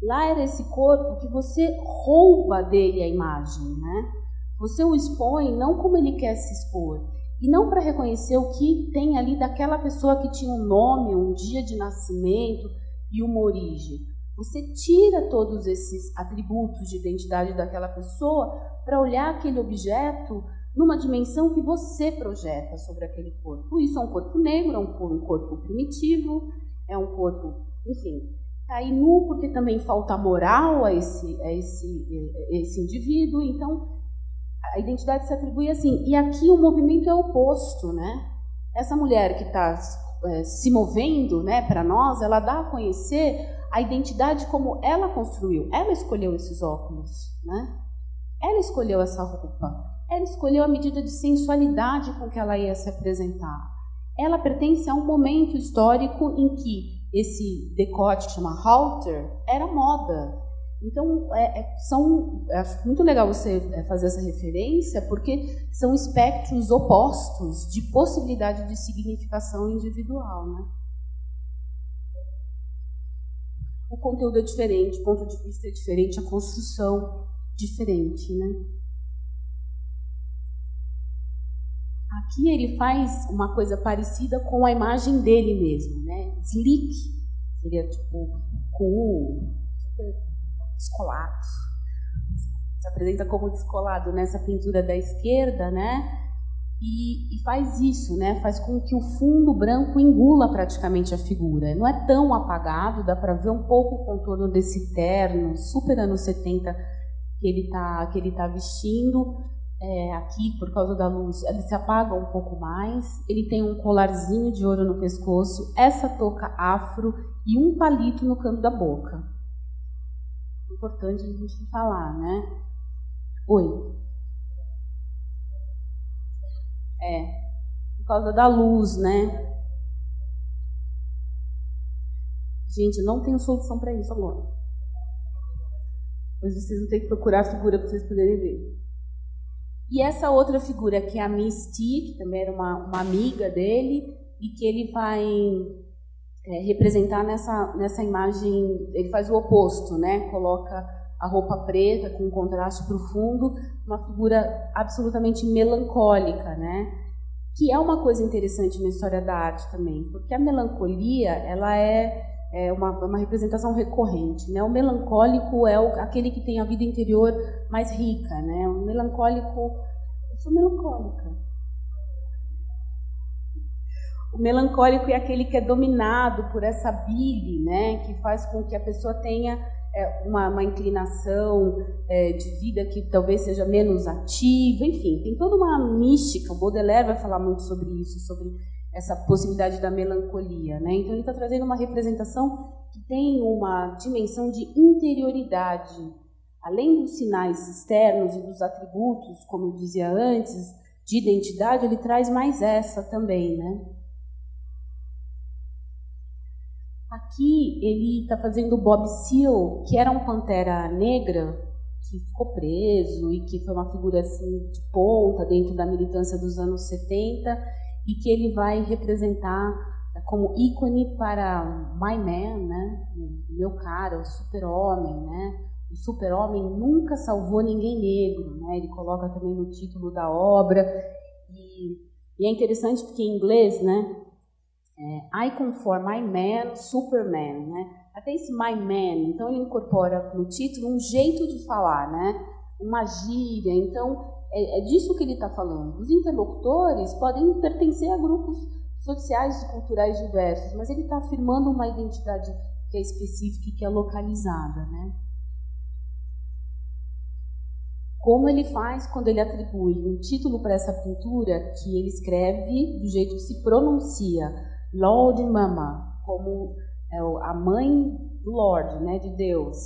Lá era esse corpo que você rouba dele a imagem, né? Você o expõe não como ele quer se expor, e não para reconhecer o que tem ali daquela pessoa que tinha um nome, um dia de nascimento e uma origem. Você tira todos esses atributos de identidade daquela pessoa para olhar aquele objeto numa dimensão que você projeta sobre aquele corpo. Isso é um corpo negro, é um corpo primitivo, é um corpo, enfim, está aí nu porque também falta moral a esse indivíduo. Então, a identidade se atribui assim. E aqui o movimento é oposto, né? Essa mulher que está se movendo, né, para nós, ela dá a conhecer a identidade como ela construiu. Ela escolheu esses óculos, né? Ela escolheu essa roupa. Ela escolheu a medida de sensualidade com que ela ia se apresentar. Ela pertence a um momento histórico em que esse decote, que chama halter, era moda. Então, é muito legal você fazer essa referência, porque são espectros opostos de possibilidade de significação individual, né? O conteúdo é diferente, o ponto de vista é diferente, a construção diferente, né? Aqui ele faz uma coisa parecida com a imagem dele mesmo, né? Slick, seria tipo cool, descolado. Se apresenta como descolado nessa pintura da esquerda, né? E faz isso, né? Faz com que o fundo branco engula praticamente a figura. Não é tão apagado, dá para ver um pouco o contorno desse terno super anos 70 que ele tá vestindo. Aqui, por causa da luz, ele se apaga um pouco mais. Ele tem um colarzinho de ouro no pescoço, essa touca afro e um palito no canto da boca. Importante a gente falar, né? Oi. Por causa da luz, né? Gente, não tenho solução para isso agora. Mas vocês vão ter que procurar a figura para vocês poderem ver. E essa outra figura, que é a Misty, que também era uma amiga dele, e que ele vai representar nessa imagem, ele faz o oposto, né? Coloca a roupa preta com um contraste profundo, uma figura absolutamente melancólica, né? Que é uma coisa interessante na história da arte também, porque a melancolia, ela é uma representação recorrente, né? O melancólico é aquele que tem a vida interior mais rica, né? O melancólico, eu sou melancólica. O melancólico é aquele que é dominado por essa bile, né? Que faz com que a pessoa tenha uma inclinação de vida que talvez seja menos ativa, enfim, tem toda uma mística. O Baudelaire vai falar muito sobre isso, sobre essa possibilidade da melancolia, né? Então ele está trazendo uma representação que tem uma dimensão de interioridade, além dos sinais externos e dos atributos, como eu dizia antes, de identidade, ele traz mais essa também, né? Aqui ele está fazendo o Bob Seale, que era um pantera negra, que ficou preso e que foi uma figura assim, de ponta dentro da militância dos anos 70, e que ele vai representar como ícone para My Man, né? O meu cara, o super-homem, né? O super-homem nunca salvou ninguém negro, né? Ele coloca também no título da obra, e é interessante porque em inglês, né? Icon for My Man, Superman, né? Até esse My Man, então ele incorpora no título um jeito de falar, né? Uma gíria, então é disso que ele está falando. Os interlocutores podem pertencer a grupos sociais e culturais diversos, mas ele está afirmando uma identidade que é específica e que é localizada, né? Como ele faz quando ele atribui um título para essa pintura que ele escreve do jeito que se pronuncia, Lord Mama, como a mãe do Lord, né, de Deus,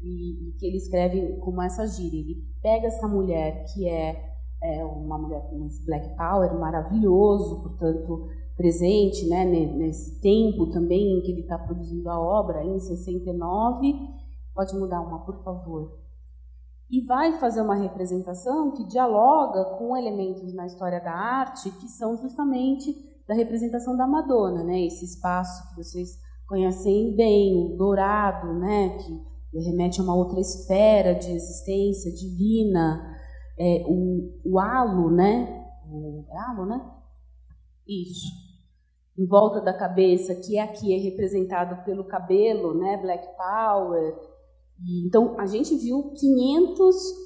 e que ele escreve como essa gíria. Ele pega essa mulher que é uma mulher com esse Black Power maravilhoso, portanto, presente, né, nesse tempo também em que ele está produzindo a obra, em 69. Pode mudar uma, por favor. E vai fazer uma representação que dialoga com elementos na história da arte que são justamente da representação da Madonna, né? Esse espaço que vocês conhecem bem, o dourado, né? Que remete a uma outra esfera de existência divina, o halo, né? É halo, né? Isso. Em volta da cabeça, que aqui é representado pelo cabelo, né? Black Power. Então, a gente viu 500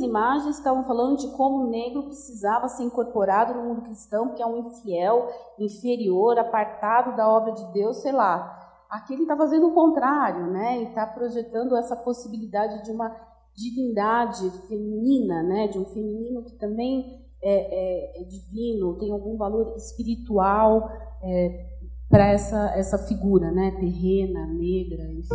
imagens que estavam falando de como o negro precisava ser incorporado no mundo cristão, porque é um infiel, inferior, apartado da obra de Deus, sei lá. Aqui ele está fazendo o contrário, né? E está projetando essa possibilidade de uma divindade feminina, né? De um feminino que também é divino, tem algum valor espiritual para essa figura, né? Terrena, negra, enfim.